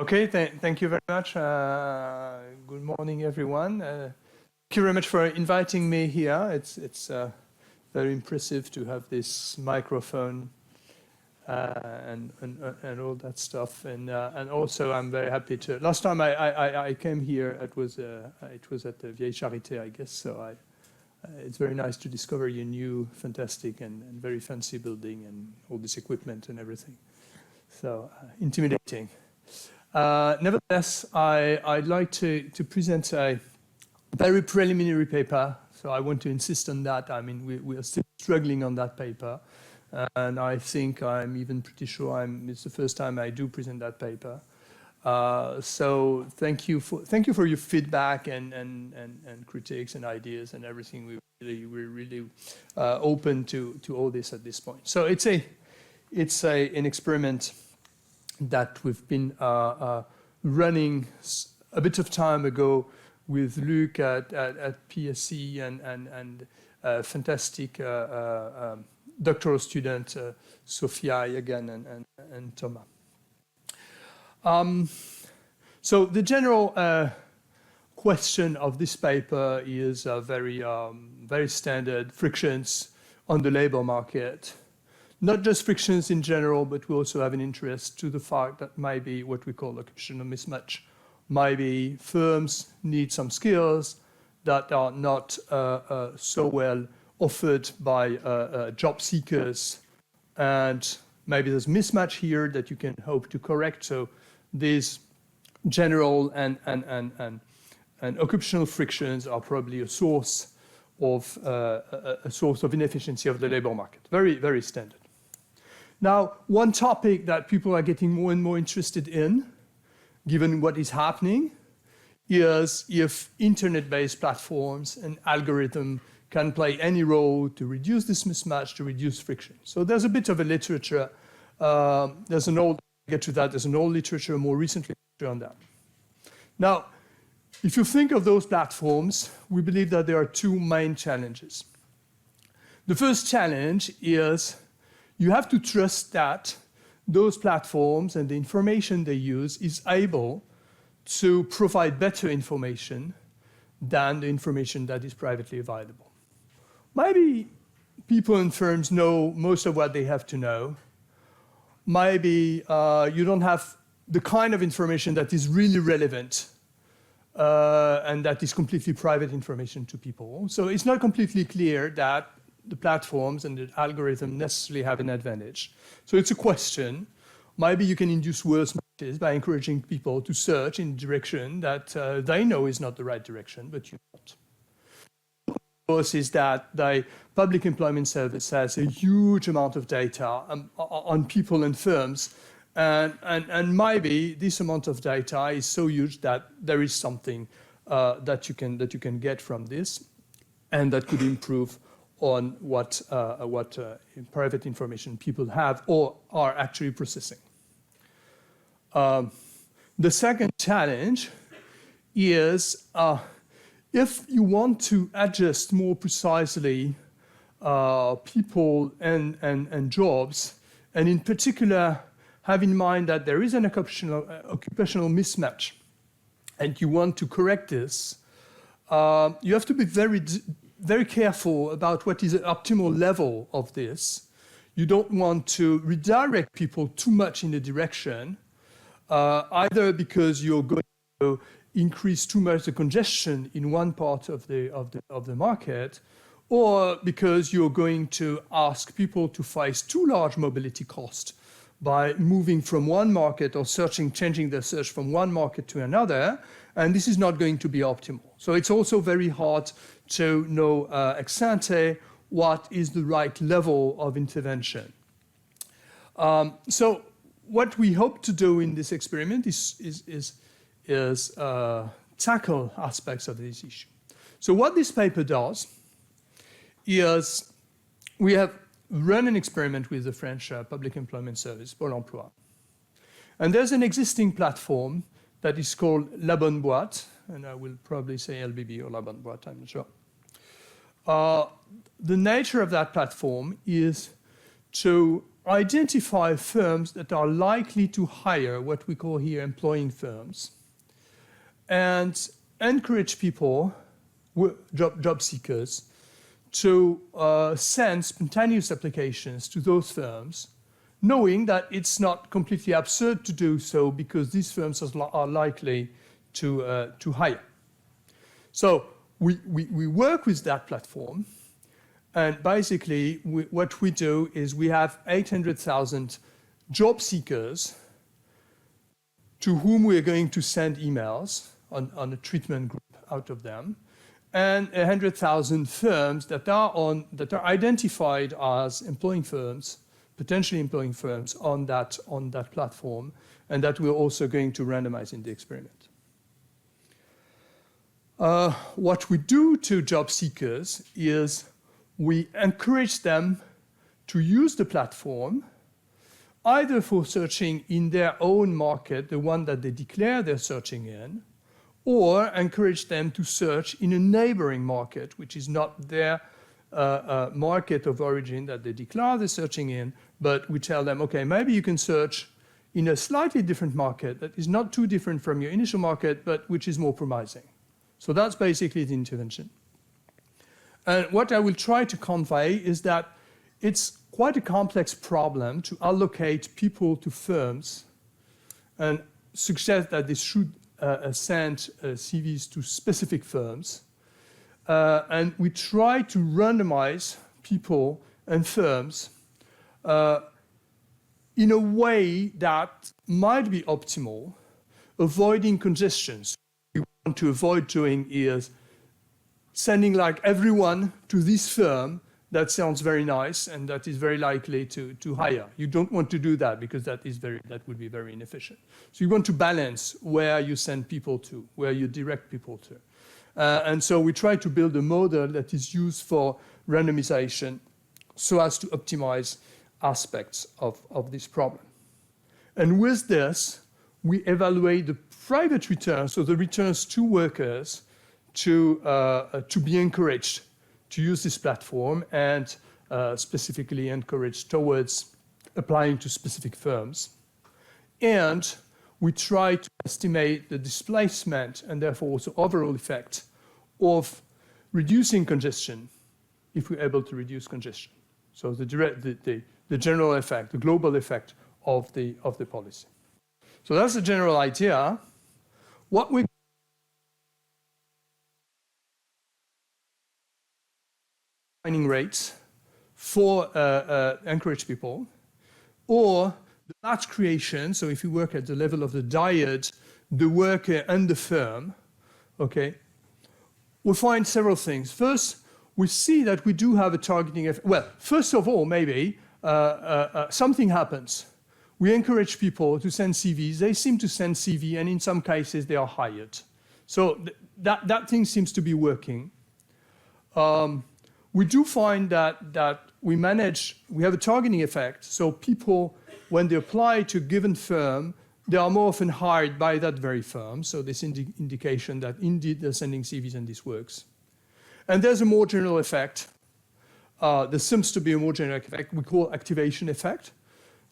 Okay, thank you very much. Good morning, everyone. Thank you very much for inviting me here. It's very impressive to have this microphone and all that stuff. And also, I'm very happy to. Last time I came here, it was at the Vieille Charité, I guess. So it's very nice to discover your new, fantastic and very fancy building and all this equipment and everything. So intimidating. Nevertheless, I'd like to present a very preliminary paper. So I want to insist on that. I mean, we are still struggling on that paper. And I think I'm even pretty sure it's the first time I do present that paper. So thank you for your feedback and critiques and ideas and everything. We're really open to all this at this point. So it's an experiment that we've been running a bit of time ago with Luc at PSC and fantastic doctoral student Sophia again and Thomas. So the general question of this paper is very standard: frictions on the labor market. Not just frictions in general, but we also have an interest to the fact that maybe what we call occupational mismatch. Maybe firms need some skills that are not so well offered by job seekers. And maybe there's mismatch here that you can hope to correct. So these general and occupational frictions are probably a source of inefficiency of the labor market. Very, very standard. Now, one topic that people are getting more and more interested in, given what is happening, is if internet-based platforms and algorithms can play any role to reduce this mismatch, to reduce friction. So there's a bit of a literature. There's an old literature, more recent literature on that. Now, if you think of those platforms, we believe that there are two main challenges. The first challenge is you have to trust that those platforms and the information they use is able to provide better information than the information that is privately available. Maybe people and firms know most of what they have to know. Maybe you don't have the kind of information that is really relevant and that is completely private information to people. So it's not completely clear that the platforms and the algorithm necessarily have an advantage. So it's a question. Maybe you can induce worse matches by encouraging people to search in a direction that they know is not the right direction, but you don't. Of course, is that the Public Employment Service has a huge amount of data on people and firms, and maybe this amount of data is so huge that there is something that you can get from this, and that could improve on what private information people have or are actually processing. The second challenge is if you want to adjust more precisely people and jobs, and in particular have in mind that there is an occupational mismatch, and you want to correct this, you have to be very careful about what is the optimal level of this. You don't want to redirect people too much in a direction, either because you're going to increase too much the congestion in one part of the market, or because you're going to ask people to face too large mobility costs by moving from one market or changing their search from one market to another, and this is not going to be optimal. So it's also very hard to know ex ante what is the right level of intervention. So what we hope to do in this experiment is tackle aspects of this issue. So what this paper does is we have run an experiment with the French Public Employment Service, Pôle emploi. And there's an existing platform that is called La Bonne Boîte, and I will probably say LBB or La Bonne Boîte, I'm not sure. The nature of that platform is to identify firms that are likely to hire, what we call here employing firms, and encourage people, job seekers, to send spontaneous applications to those firms, knowing that it's not completely absurd to do so because these firms are likely to hire. So we work with that platform, and basically what we do is we have 800,000 job seekers to whom we are going to send emails on a treatment group out of them, and 100,000 firms that are identified as employing firms, potentially employing firms on that platform, and that we're also going to randomize in the experiment. What we do to job seekers is we encourage them to use the platform either for searching in their own market, the one that they declare they're searching in, or encourage them to search in a neighboring market, which is not their market of origin that they declare they're searching in, but we tell them, okay, maybe you can search in a slightly different market that is not too different from your initial market, but which is more promising. So that's basically the intervention. And what I will try to convey is that it's quite a complex problem to allocate people to firms and suggest that they should send CVs to specific firms. And we try to randomize people and firms in a way that might be optimal, avoiding congestions. What we want to avoid doing is sending like everyone to this firm that sounds very nice and that is very likely to hire. You don't want to do that because that would be very inefficient. So you want to balance where you send people to, where you direct people to. And so we try to build a model that is used for randomization so as to optimize aspects of this problem. And with this, we evaluate the private returns, so the returns to workers, to be encouraged to use this platform and specifically encouraged towards applying to specific firms. And we try to estimate the displacement and therefore also overall effect of reducing congestion if we're able to reduce congestion. So the general effect, the global effect of the policy. So that's the general idea. What we rates for encourage people, or the batch creation. So if you work at the level of the dyad, the worker and the firm, okay, we'll find several things. First, we see that we do have a targeting effect. Well, first of all, maybe something happens. We encourage people to send CVs. They seem to send CV, and in some cases, they are hired. So that thing seems to be working. We do find that we have a targeting effect. So people, when they apply to a given firm, they are more often hired by that very firm. So this indication that indeed they're sending CVs and this works. And there's a more general effect. There seems to be a more general effect we call activation effect,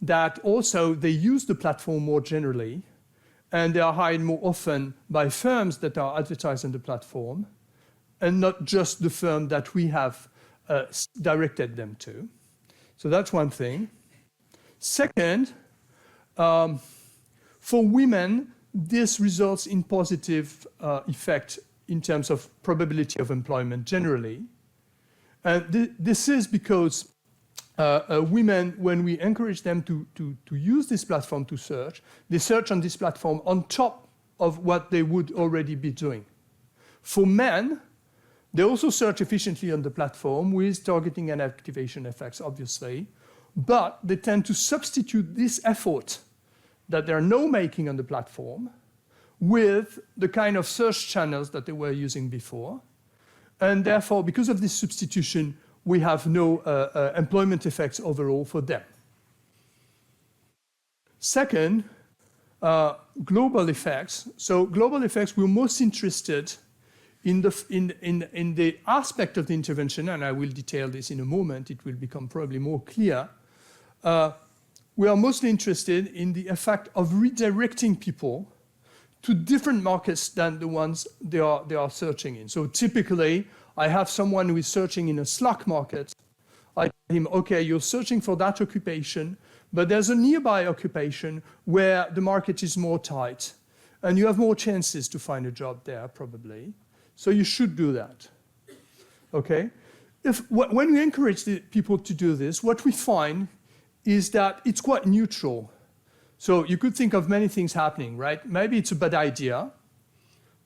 that also they use the platform more generally, and they are hired more often by firms that are advertised on the platform, and not just the firm that we have directed them to. So that's one thing. Second, for women, this results in positive effect in terms of probability of employment generally. This is because women, when we encourage them to use this platform to search, they search on this platform on top of what they would already be doing. For men, they also search efficiently on the platform with targeting and activation effects, obviously, but they tend to substitute this effort that they're now making on the platform with the kind of search channels that they were using before. And therefore, because of this substitution, we have no employment effects overall for them. Second, global effects. So global effects, we're most interested in the aspect of the intervention, and I will detail this in a moment, it will become probably more clear, we are mostly interested in the effect of redirecting people to different markets than the ones they are searching in. So typically, I have someone who is searching in a Slack market. I tell him, okay, you're searching for that occupation, but there's a nearby occupation where the market is more tight, and you have more chances to find a job there, probably. So you should do that, okay? When we encourage the people to do this, what we find is that it's quite neutral. So you could think of many things happening, right? Maybe it's a bad idea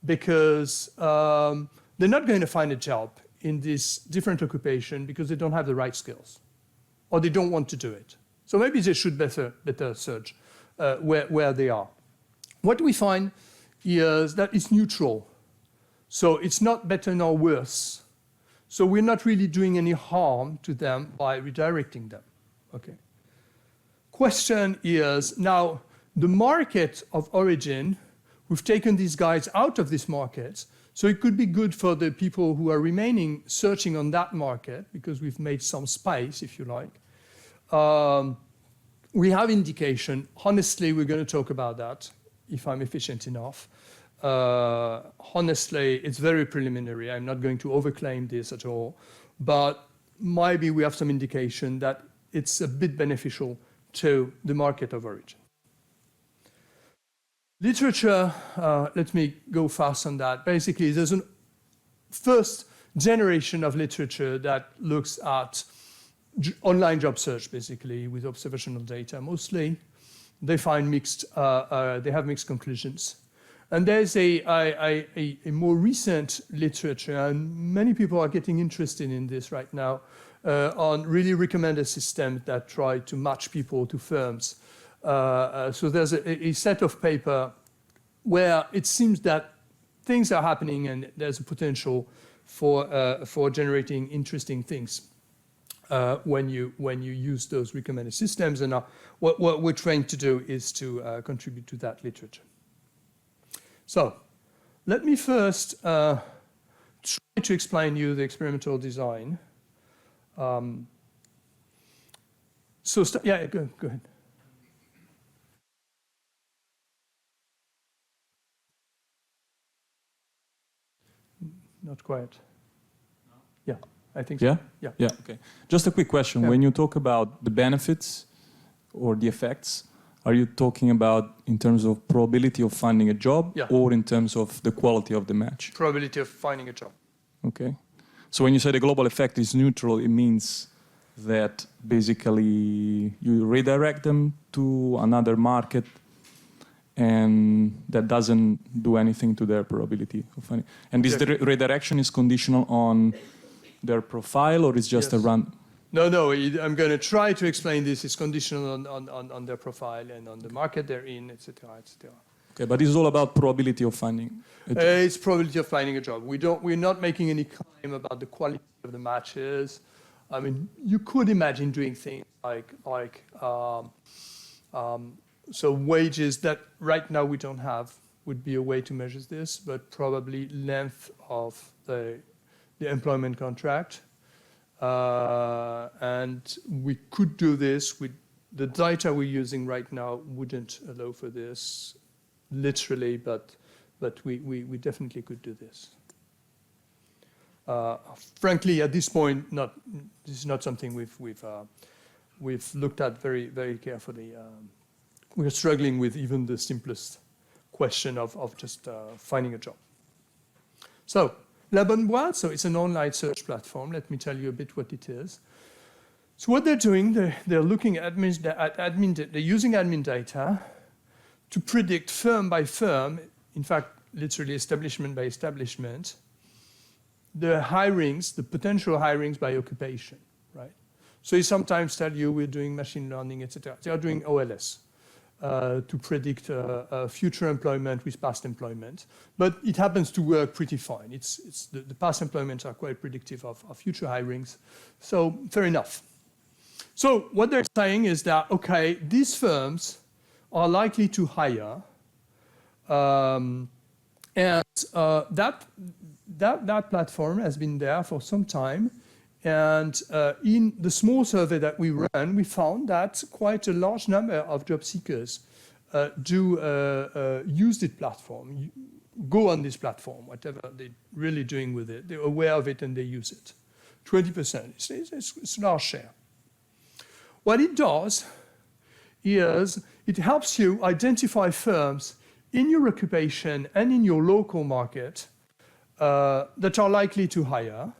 because they're not going to find a job in this different occupation because they don't have the right skills or they don't want to do it. So maybe they should better search where they are. What we find is that it's neutral. So it's not better nor worse. So we're not really doing any harm to them by redirecting them, okay? Question is, now, the market of origin, we've taken these guys out of this market, so it could be good for the people who are remaining searching on that market, because we've made some space, if you like. We have indication. Honestly, we're going to talk about that, if I'm efficient enough. Honestly, it's very preliminary. I'm not going to overclaim this at all, but maybe we have some indication that it's a bit beneficial to the market of origin. Literature, let me go fast on that. Basically, there's a first generation of literature that looks at online job search, basically, with observational data mostly. They find they have mixed conclusions. And there's a more recent literature, and many people are getting interested in this right now, on really recommended systems that try to match people to firms. So there's a set of paper where it seems that things are happening and there's a potential for generating interesting things when you use those recommended systems. And what we're trying to do is to contribute to that literature. So let me first try to explain you the experimental design. Yeah, go ahead. Not quite. No? Yeah, I think so. Yeah? Yeah, okay. Just a quick question. Yeah. When you talk about the benefits or the effects, are you talking about in terms of probability of finding a job or in terms of the quality of the match? Probability of finding a job. Okay. So when you say the global effect is neutral, it means that basically you redirect them to another market and that doesn't do anything to their probability of finding. And this redirection is conditional on their profile or is just a run? No, I'm going to try to explain this. It's conditional on their profile and on the market they're in, etc., etc. Okay, but it's all about probability of finding a job. It's probability of finding a job. We're not making any claim about the quality of the matches. I mean, you could imagine doing things like so wages that right now we don't have would be a way to measure this, but probably length of the employment contract. And we could do this with the data we're using right now wouldn't allow for this literally, but we definitely could do this. Frankly, at this point, this is not something we've looked at very, very carefully. We're struggling with even the simplest question of just finding a job. So, La Bonne Boîte, so it's an online search platform. Let me tell you a bit what it is. So what they're doing, they're looking at they're using admin data to predict firm by firm, in fact, literally establishment by establishment, the hirings, the potential hirings by occupation, right? So they sometimes tell you we're doing machine learning, etc. They are doing OLS to predict future employment with past employment, but it happens to work pretty fine. The past employments are quite predictive of future hirings, so fair enough. So what they're saying is that, okay, these firms are likely to hire, and that platform has been there for some time, And in the small survey that we ran, we found that quite a large number of job seekers do use this platform, go on this platform, whatever they're really doing with it. They're aware of it and they use it. 20%, it's a large share. What it does is it helps you identify firms in your occupation and in your local market that are likely to hire.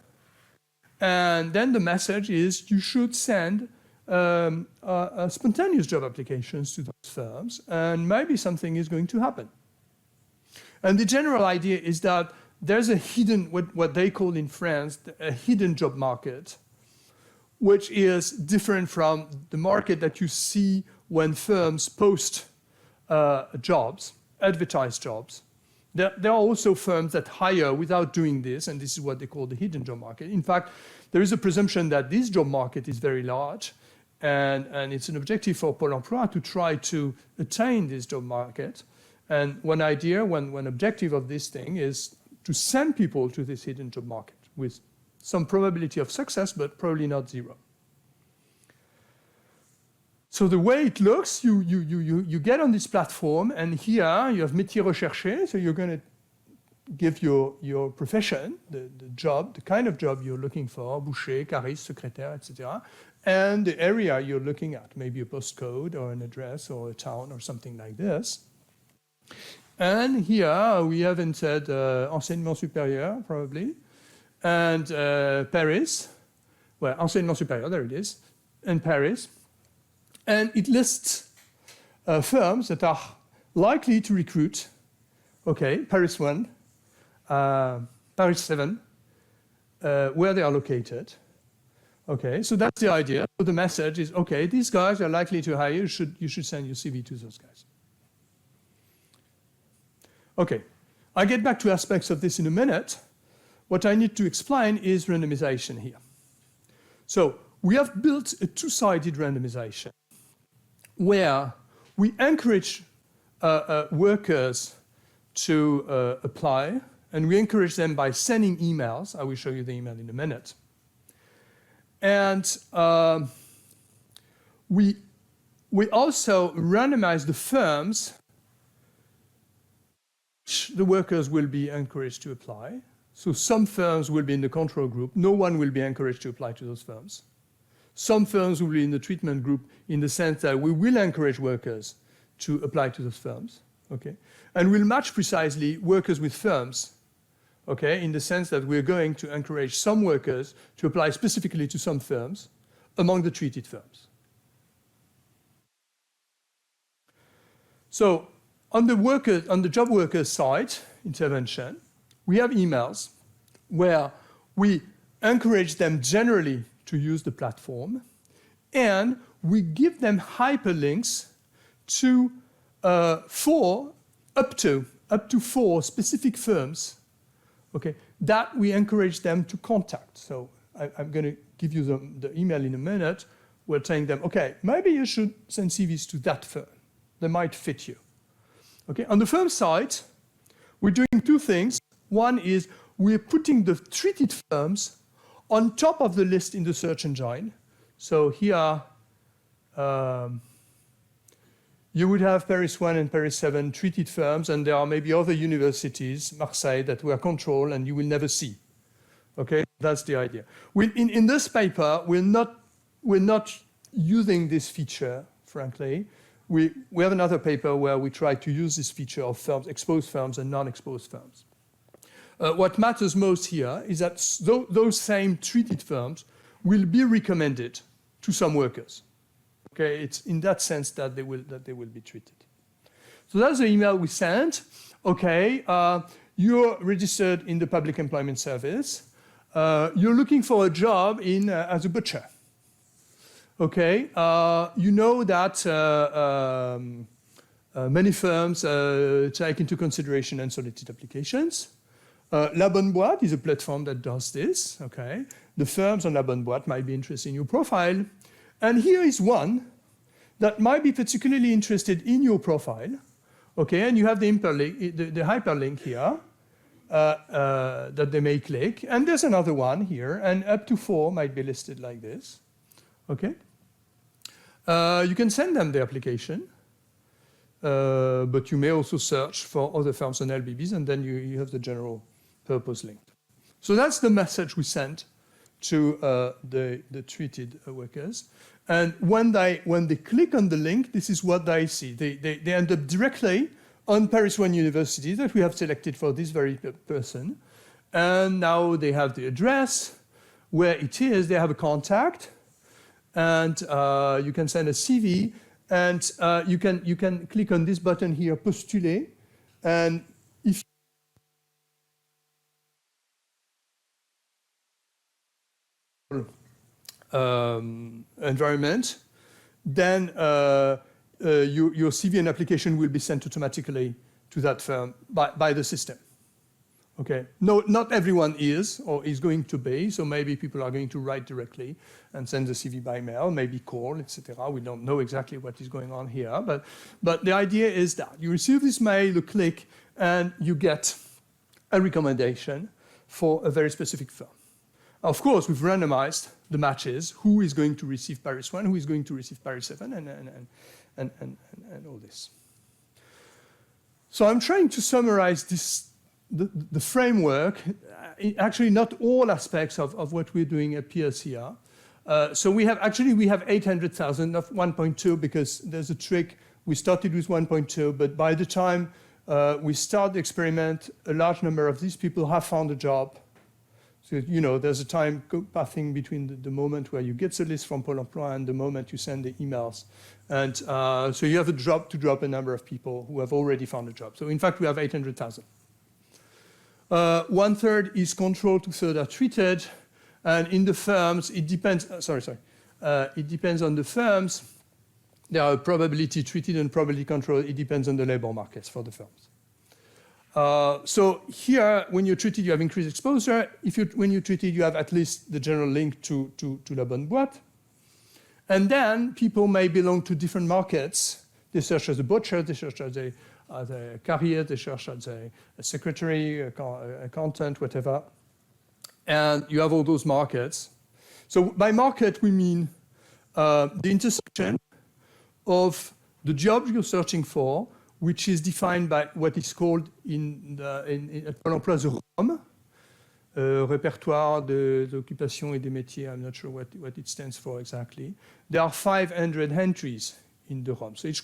And then the message is you should send spontaneous job applications to those firms, and maybe something is going to happen. And the general idea is that there's a hidden, what they call in France, a hidden job market, which is different from the market that you see when firms post jobs, advertise jobs. There are also firms that hire without doing this, and this is what they call the hidden job market. In fact, there is a presumption that this job market is very large, and it's an objective for Pôle emploi to try to attain this job market. And one idea, one objective of this thing is to send people to this hidden job market with some probability of success, but probably not zero. So the way it looks, you get on this platform, and here you have métier recherché, so you're going to give your profession, the job, the kind of job you're looking for, boucher, cariste, secrétaire, etc., and the area you're looking at, maybe a postcode or an address or a town or something like this. And here we have entered enseignement supérieur, probably, and Paris. Well, enseignement supérieur, there it is, and Paris. And it lists firms that are likely to recruit, okay, Paris 1, Paris 7, where they are located. Okay, so that's the idea. So the message is, okay, these guys are likely to hire you, you should send your CV to those guys. Okay, I'll get back to aspects of this in a minute. What I need to explain is randomization here. So we have built a two-sided randomization where we encourage workers to apply, and we encourage them by sending emails. I will show you the email in a minute. And we also randomize the firms the workers will be encouraged to apply. So some firms will be in the control group. No one will be encouraged to apply to those firms. Some firms will be in the treatment group in the sense that we will encourage workers to apply to those firms, okay? And we'll match precisely workers with firms, okay, in the sense that we're going to encourage some workers to apply specifically to some firms among the treated firms. So on the job workers side intervention, we have emails where we encourage them generally to use the platform, and we give them hyperlinks to up to four specific firms, okay, that we encourage them to contact. So I'm going to give you the email in a minute. We're telling them, okay, maybe you should send CVs to that firm. They might fit you. Okay, on the firm side, we're doing two things. One is we're putting the treated firms on top of the list in the search engine. So here, you would have Paris 1 and Paris 7 treated firms, and there are maybe other universities, Marseille, that were controlled and you will never see. Okay, that's the idea. In this paper, we're not using this feature, frankly. We have another paper where we try to use this feature of firms, exposed firms and non-exposed firms. What matters most here is that those same treated firms will be recommended to some workers. Okay, it's in that sense that they will be treated. So that's the email we sent. Okay, you're registered in the Public Employment Service. You're looking for a job as a butcher. Okay, you know that many firms take into consideration unsolicited applications. La Bonne Boîte is a platform that does this, okay? The firms on La Bonne Boîte might be interested in your profile. And here is one that might be particularly interested in your profile, okay? And you have the hyperlink here. that they may click. And there's another one here, and up to 4 might be listed like this. Okay? You can send them the application, but you may also search for other firms and LBBs, and then you have the general purpose linked. So that's the message we sent to the treated workers. And when they click on the link, this is what they see. They end up directly on Paris 1 University that we have selected for this very person. And now they have the address, where it is, they have a contact, and you can send a CV, and you can click on this button here, postuler, and if environment, then your CV and application will be sent automatically to that firm by the system. Okay. No, not everyone is or is going to be. So maybe people are going to write directly and send the CV by mail, maybe call, etc. We don't know exactly what is going on here, but the idea is that you receive this mail, you click, and you get a recommendation for a very specific firm. Of course, we've randomized the matches, who is going to receive Paris 1, who is going to receive Paris 7, and all this. So I'm trying to summarize the framework, actually not all aspects of what we're doing appears here. So we have 800,000, not 1.2, because there's a trick. We started with 1.2, but by the time we start the experiment, a large number of these people have found a job. So, there's a time passing between the moment where you get the list from Pôle emploi and the moment you send the emails. And so you have to drop a number of people who have already found a job. So in fact, we have 800,000. 1/3 is controlled, 2/3 are treated. And in the firms, it depends, it depends on the firms. There are probability treated and probability controlled. It depends on the labor markets for the firms. So here, when you're treated, you have increased exposure. When you're treated, you have at least the general link to La Bonne Boîte. And then people may belong to different markets. They search as a butcher, they search as a carrier, they search as a secretary, accountant, whatever. And you have all those markets. So by market, we mean the intersection of the job you're searching for, which is defined by what is called at Pôle emploi the ROM, Répertoire des occupations et des métiers. I'm not sure what it stands for exactly. There are 500 entries in the ROM, so it's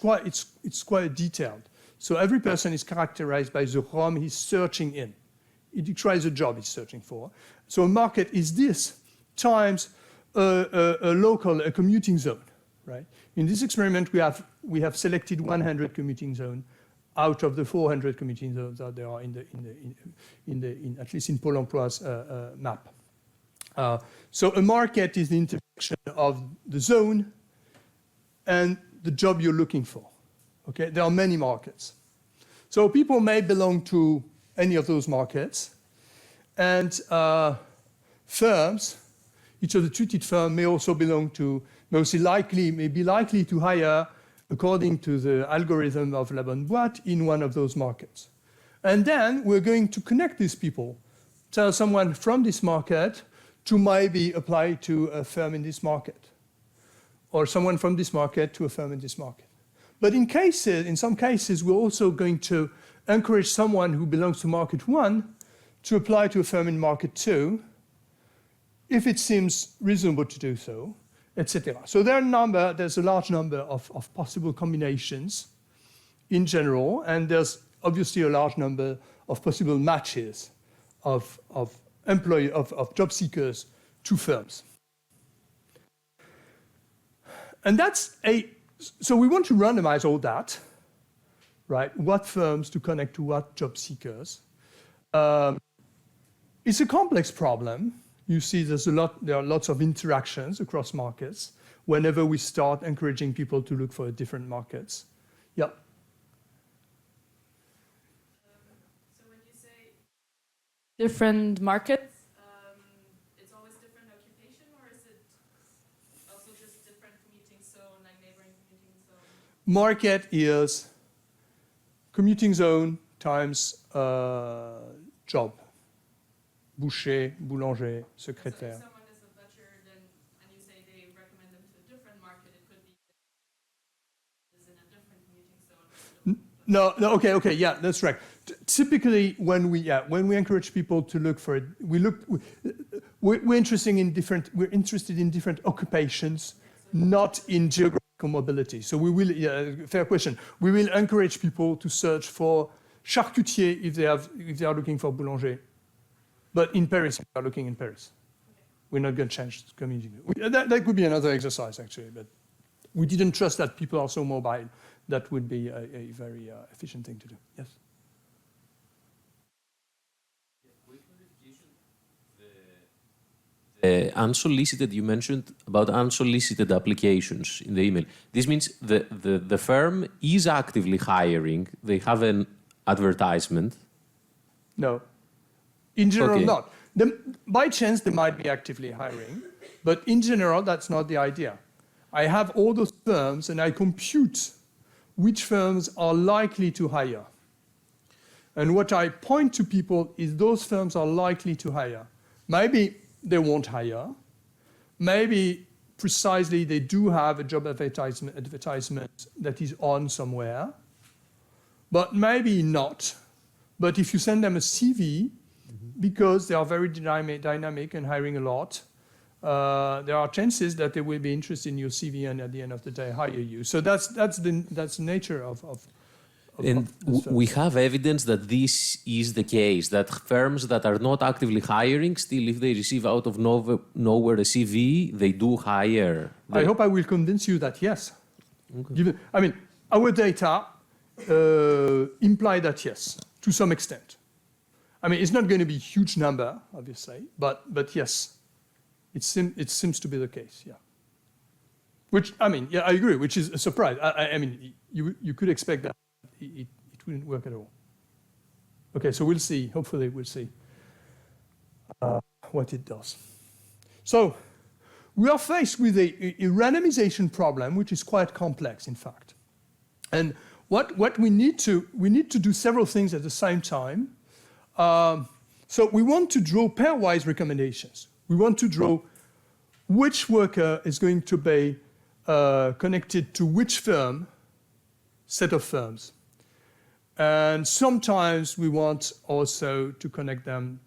quite detailed. So every person is characterized by the ROM he's searching in. It describes the job he's searching for. So a market is this times a commuting zone, right? In this experiment, we have selected 100 commuting zones out of the 400 commuting zones that there are in at least in Pôle emploi's map. So a market is the intersection of the zone and the job you're looking for. Okay, there are many markets. So people may belong to any of those markets, and firms, each of the treated firms may also belong to, may be likely to hire according to the algorithm of La Bonne Boîte in one of those markets. And then we're going to connect these people, tell someone from this market to maybe apply to a firm in this market, or someone from this market to a firm in this market. But in some cases, we're also going to encourage someone who belongs to market 1 to apply to a firm in market 2, if it seems reasonable to do so, etc. So there's a large number of possible combinations in general, and there's obviously a large number of possible matches of job seekers to firms. And so we want to randomize all that, right? What firms to connect to what job seekers. It's a complex problem. You see there are lots of interactions across markets whenever we start encouraging people to look for different markets. Yeah. So when you say different markets, it's always different occupation, or is it also just different commuting zone, like neighboring commuting zone? Market is commuting zone times job. Boucher, boulanger, So if secrétaire. someone is a butcher, then, and you say they recommend them to a different market, it could be is in a different commuting zone. No, okay, yeah, that's right. Typically, when we encourage people to look for it, we're interested in different occupations, not in geographical mobility. So we will, fair question. We will encourage people to search for charcutier if they are looking for boulanger. But in Paris, we are looking in Paris. We're not going to change the community. That could be another exercise, actually, but we didn't trust that people are so mobile. That would be a very efficient thing to do. Yes? Unsolicited, you mentioned about unsolicited applications in the email. This means the firm is actively hiring. They have an advertisement. No. In general, Okay. not. By chance, they might be actively hiring, but in general, that's not the idea. I have all those firms, and I compute which firms are likely to hire. And what I point to people is those firms are likely to hire. Maybe they won't hire. Maybe precisely they do have a job advertisement that is on somewhere, but maybe not. But if you send them a CV, because they are very dynamic and hiring a lot, there are chances that they will be interested in your CV and at the end of the day hire you. So that's the nature of And this we have evidence that this is the case, that firms that are not actively hiring, still if they receive out of nowhere a CV, they do hire. I hope I will convince you that yes. Okay. Our data imply that yes, to some extent. It's not going to be a huge number, obviously, but yes, it seems to be the case, yeah. Which, I agree, which is a surprise. You could expect that it wouldn't work at all. Okay, so we'll see, hopefully we'll see what it does. So we are faced with a randomization problem, which is quite complex, in fact. And what we need to do several things at the same time. So we want to draw pairwise recommendations. We want to draw which worker is going to be connected to which set of firms. And sometimes we want also to connect them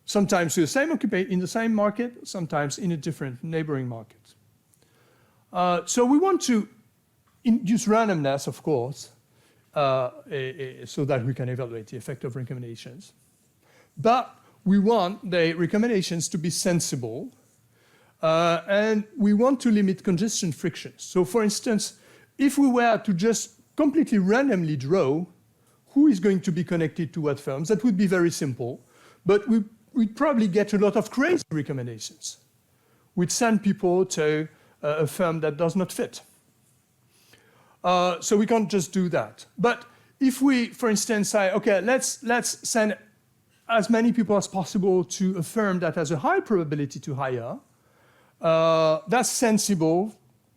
sometimes to the same occupation in the same market, sometimes in a different neighboring market. So we want to induce randomness, of course, so that we can evaluate the effect of recommendations. But we want the recommendations to be sensible, and we want to limit congestion frictions. So for instance, if we were to just completely randomly draw who is going to be connected to what firms, that would be very simple, but we'd probably get a lot of crazy recommendations. We'd send people to a firm that does not fit. So we can't just do that. But if we, for instance, say, okay, let's send as many people as possible to a firm that has a high probability to hire, that's sensible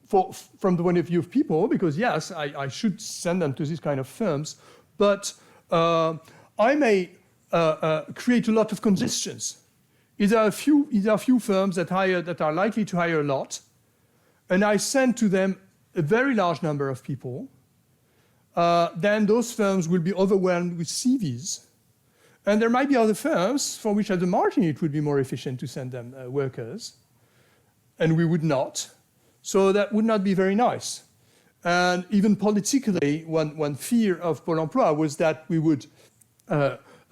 from the point of view of people, because yes, I should send them to these kind of firms, but I may create a lot of congestions. If there are a few firms that are likely to hire a lot, and I send to them a very large number of people, then those firms will be overwhelmed with CVs. And there might be other firms for which at the margin it would be more efficient to send them workers, and we would not. So that would not be very nice. And even politically, one fear of Pôle emploi was that we would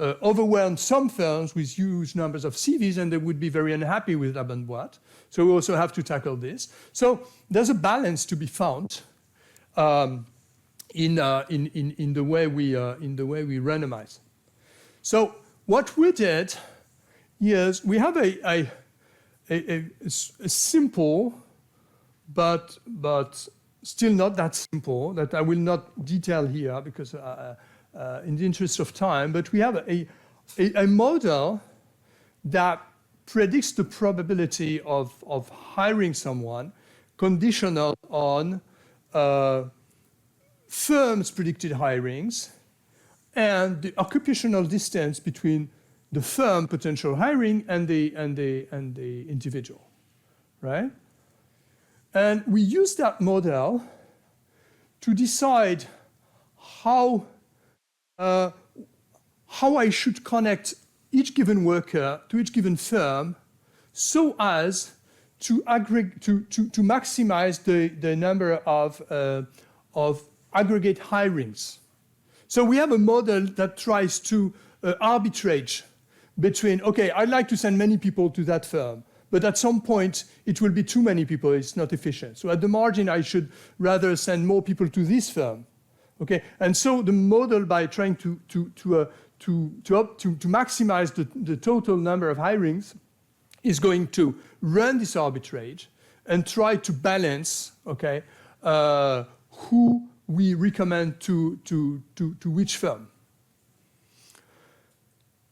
overwhelm some firms with huge numbers of CVs, and they would be very unhappy with La Bonne Boîte. So we also have to tackle this. So there's a balance to be found in the way we randomize. So what we did is we have a simple, but still not that simple, that I will not detail here because in the interest of time, but we have a model that predicts the probability of hiring someone conditional on firms' predicted hirings and the occupational distance between the firm potential hiring and the individual, right? And we use that model to decide how I should connect each given worker to each given firm so as to maximize the number of aggregate hirings. So we have a model that tries to arbitrage between, okay, I'd like to send many people to that firm, but at some point it will be too many people, it's not efficient. So at the margin, I should rather send more people to this firm. Okay, and so the model, by trying to maximize the total number of hirings, is going to run this arbitrage and try to balance, okay, who we recommend to which firm.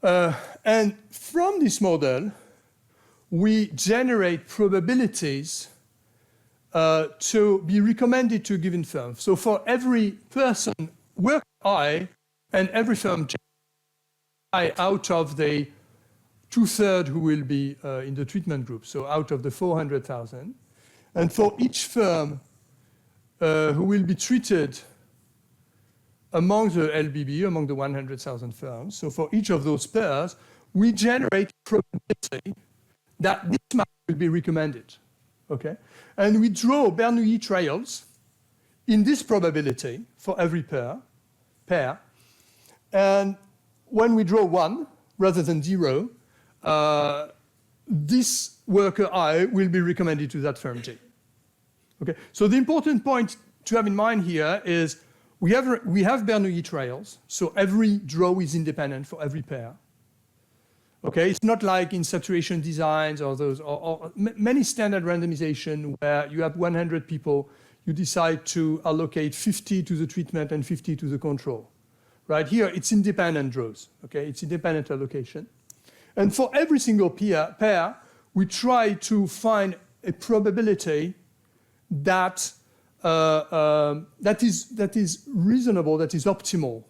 And from this model, we generate probabilities to be recommended to a given firm. So for every person, worker I, and every firm I, out of the 2/3 who will be in the treatment group, so out of the 400,000, and for each firm who will be treated among the LBB, among the 100,000 firms, so for each of those pairs, we generate probability that this market will be recommended. Okay? And we draw Bernoulli trials in this probability for every pair. And when we draw 1 rather than 0, this worker I will be recommended to that firm J. Okay? So the important point to have in mind here is we have Bernoulli trials, so every draw is independent for every pair. Okay, it's not like in saturation designs or those, or many standard randomization where you have 100 people, you decide to allocate 50 to the treatment and 50 to the control. Right here, it's independent draws. Okay, it's independent allocation. And for every single pair, we try to find a probability that is reasonable, that is optimal,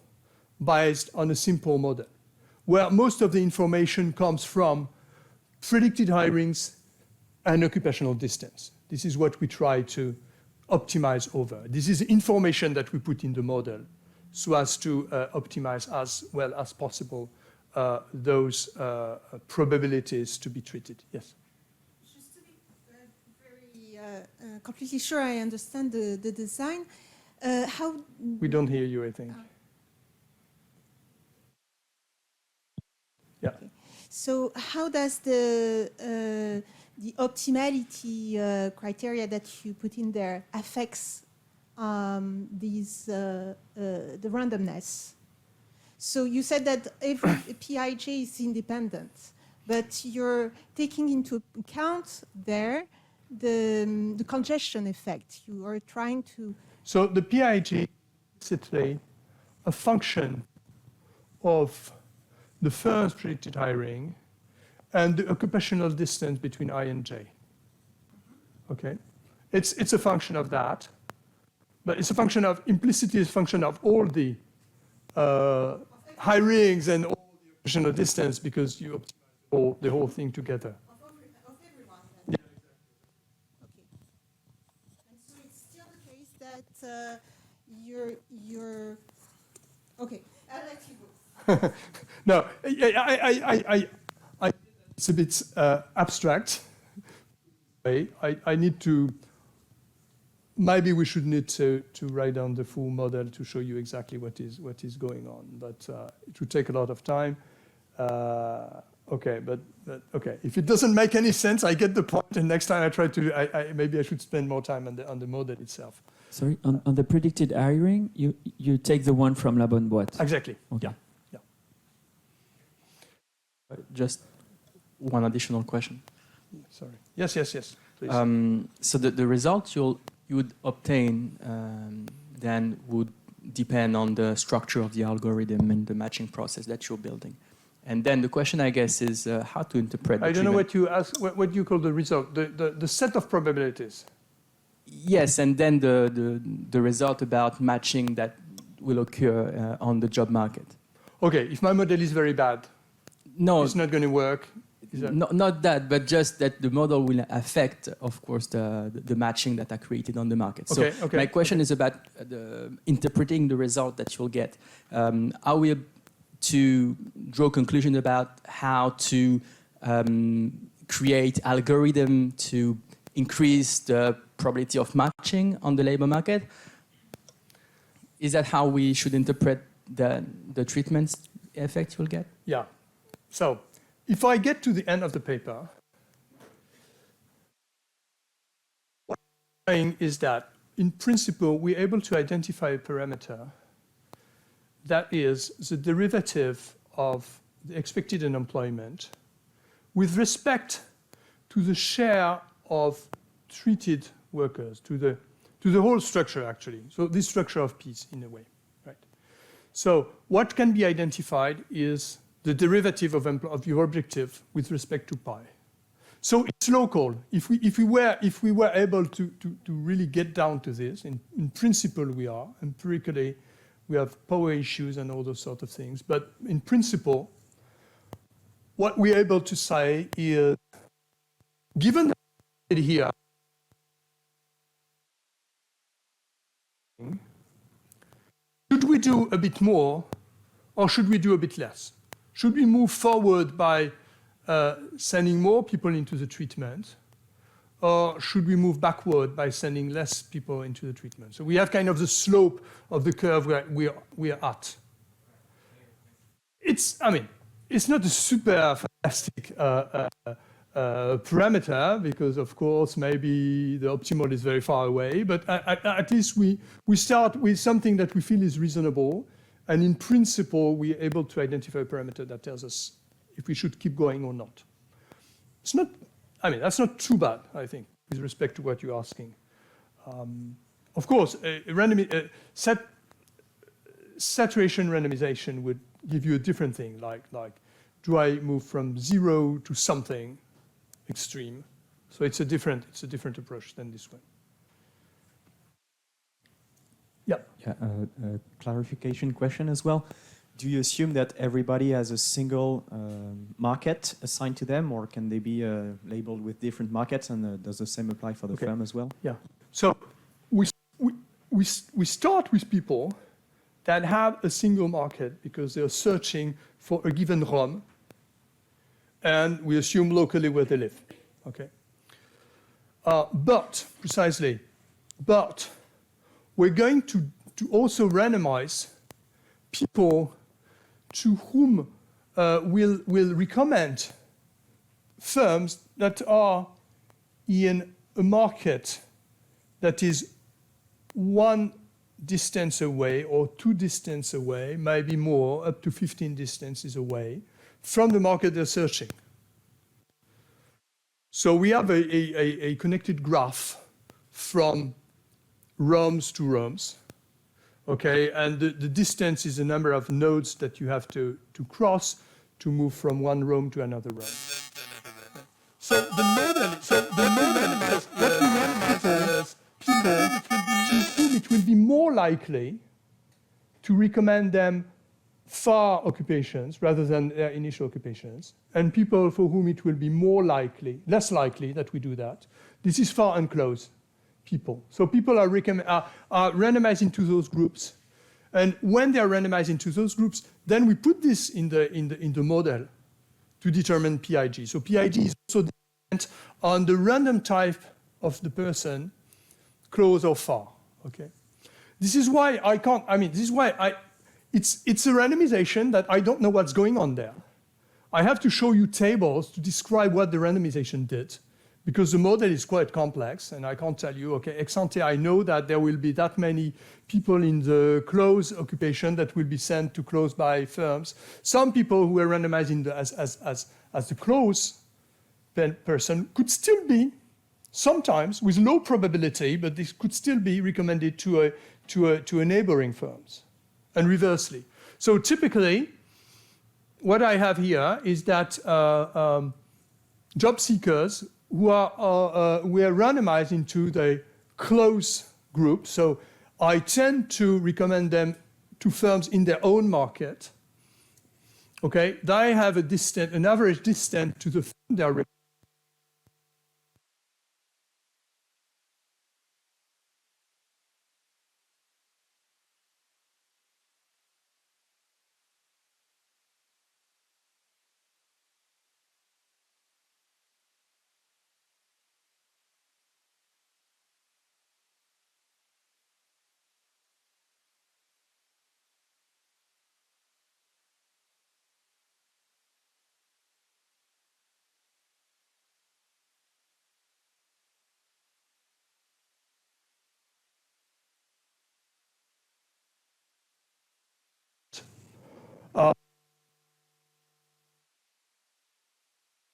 based on a simple model, where most of the information comes from predicted hirings and occupational distance. This is what we try to optimize over. This is information that we put in the model so as to optimize as well as possible those probabilities to be treated. Yes? Just to be very completely sure I understand the design, how... We don't hear you, I think. Yeah. Okay. So how does the optimality criteria that you put in there affects the randomness? So you said that every PIJ is independent, but you're taking into account there the congestion effect. You are trying to... So the PIJ is basically a function of the firm's predicted hiring and the occupational distance between I and J. Okay? It's a function of that, but it's a function of, implicitly it's a function of all the hirings and all the occupational distance because you optimize the whole thing together. Of everyone, then. Yeah, exactly. Okay. And so it's still the case that you're... Okay, I'll let you go. No, it's a bit abstract. I need to, maybe we should need to write down the full model to show you exactly what is going on, but it would take a lot of time. Okay, but okay, if it doesn't make any sense, I get the point, and next time I try to, maybe I should spend more time on the model itself. Sorry, on the predicted hiring, you take the one from La Bonne Boîte. Exactly. Okay. Yeah. Just one additional question. Sorry. Yes, please. So the result you would obtain then would depend on the structure of the algorithm and the matching process that you're building. And then the question, I guess, is how to interpret the I don't know treatment. what you ask. What you call the result? The set of probabilities. Yes, and then the result about matching that will occur on the job market. Okay, if my model is very bad, No, it's not going to work. Is that- not that, but just that the model will affect, of course, the matching that are created on the market. Okay, So okay, my question is about interpreting the result that you'll get. Are we to draw conclusion about how to create algorithm to increase the probability of matching on the labor market? Is that how we should interpret the treatment effect you'll get? Yeah. So if I get to the end of the paper, what I'm saying is that, in principle, we're able to identify a parameter that is the derivative of the expected unemployment with respect to the share of treated workers, to the whole structure, actually. So this structure of P's, in a way, right? So what can be identified is the derivative of your objective with respect to pi. So it's local. If we were able to really get down to this, in principle we are, empirically we have power issues and all those sort of things, but in principle, what we're able to say is, given that here, should we do a bit more or should we do a bit less? Should we move forward by sending more people into the treatment, or should we move backward by sending less people into the treatment? So we have kind of the slope of the curve where we are at. It's not a super fantastic parameter, because of course maybe the optimal is very far away, but at least we start with something that we feel is reasonable, and in principle we're able to identify a parameter that tells us if we should keep going or not. It's not, that's not too bad, I think, with respect to what you're asking. Of course, saturation randomization would give you a different thing, like do I move from 0 to something extreme? So it's a different approach than this one. Yeah. Yeah, a clarification question as well. Do you assume that everybody has a single market assigned to them, or can they be labeled with different markets, and does the same apply for the firm as well? Yeah. So we start with people that have a single market because they're searching for a given ROM, and we assume locally where they live. Okay. But we're going to also randomize people to whom we'll recommend firms that are in a market that is one distance away or 2 distance away, maybe more, up to 15 distances away from the market they're searching. So we have a connected graph from ROMs to ROMs. Okay, and the distance is the number of nodes that you have to cross to move from one ROM to another ROM. So the model is what we randomize people to whom it will be more likely to recommend them far occupations rather than their initial occupations, and people for whom it will be less likely that we do that. This is far and close people. So people are randomized into those groups, and when they are randomized into those groups, then we put this in the model to determine PIG. So PIG is also dependent on the random type of the person, close or far. Okay, this is why I can't. It's a randomization that I don't know what's going on there. I have to show you tables to describe what the randomization did, because the model is quite complex, and I can't tell you, okay, ex ante, I know that there will be that many people in the close occupation that will be sent to close by firms. Some people who are randomized as the close person could still be, sometimes with low probability, but this could still be recommended to a neighboring firms, and reversely. So typically, what I have here is that job seekers who are randomized into the close group. So I tend to recommend them to firms in their own market. Okay, they have an average distance to the firm they are.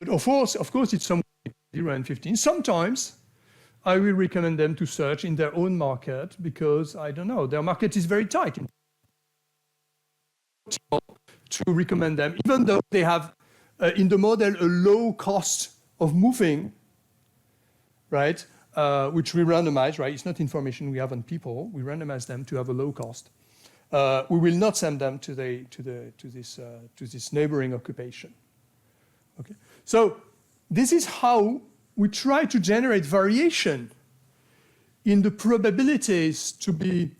But of course, it's somewhere between 0 and 15. Sometimes I will recommend them to search in their own market because, I don't know, their market is very tight. To recommend them, even though they have in the model a low cost of moving, right, which we randomize, right? It's not information we have on people. We randomize them to have a low cost. We will not send them to this neighboring occupation. Okay. So this is how we try to generate variation in the probabilities to be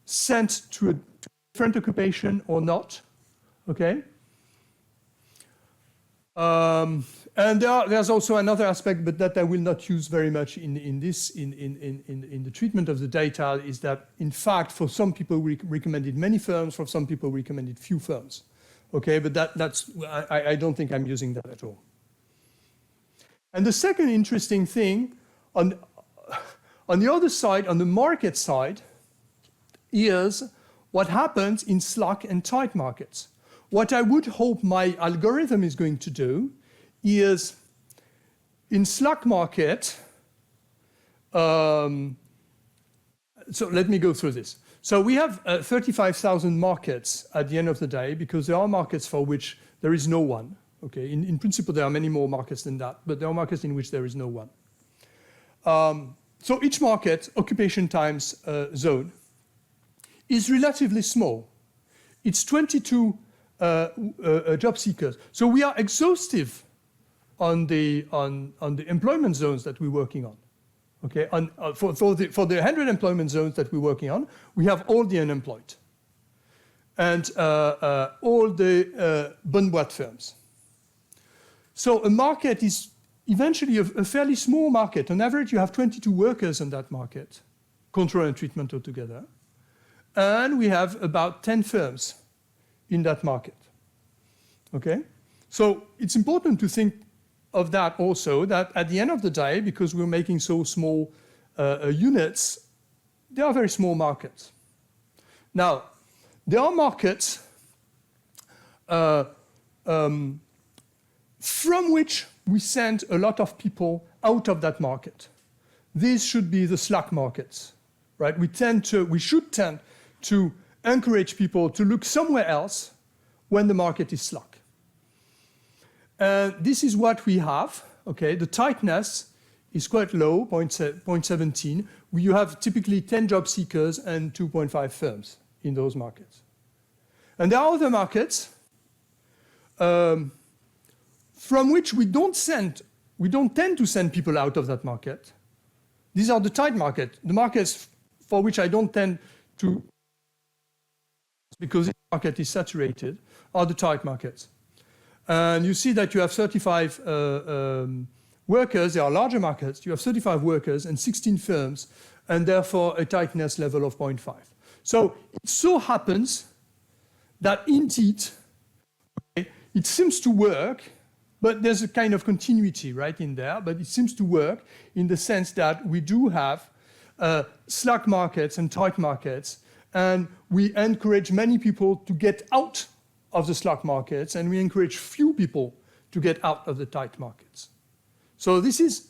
sent to a different occupation or not. Okay. And there's also another aspect, but that I will not use very much in the treatment of the data, is that in fact for some people we recommended many firms, for some people we recommended few firms. Okay, but I don't think I'm using that at all. And the second interesting thing on the other side, on the market side, is what happens in slack and tight markets. What I would hope my algorithm is going to do is in slack market, so let me go through this. So we have 35,000 markets at the end of the day, because there are markets for which there is no one. Okay, in principle, there are many more markets than that, but there are markets in which there is no one. So each market, occupation times zone, is relatively small. It's 22 job seekers. So we are exhaustive on the employment zones that we're working on. Okay, for the 100 employment zones that we're working on, we have all the unemployed and all the bonne boîte firms. So a market is eventually a fairly small market. On average, you have 22 workers in that market, control and treatment altogether. And we have about 10 firms in that market. Okay? So it's important to think of that also, that at the end of the day, because we're making so small units, they are very small markets. Now, there are markets from which we send a lot of people out of that market. These should be the slack markets, right? We should tend to encourage people to look somewhere else when the market is slack. And this is what we have. Okay, the tightness is quite low, 0.17. You have typically 10 job seekers and 2.5 firms in those markets. And there are other markets from which we don't tend to send people out of that market. These are the tight markets. The markets for which I don't tend to, because the market is saturated, are the tight markets. And you see that you have 35 workers. They are larger markets. You have 35 workers and 16 firms, and therefore a tightness level of 0.5. So it so happens that indeed, it seems to work, but there's a kind of continuity right in there, but it seems to work in the sense that we do have slack markets and tight markets, and we encourage many people to get out of the slack markets, and we encourage few people to get out of the tight markets. So this is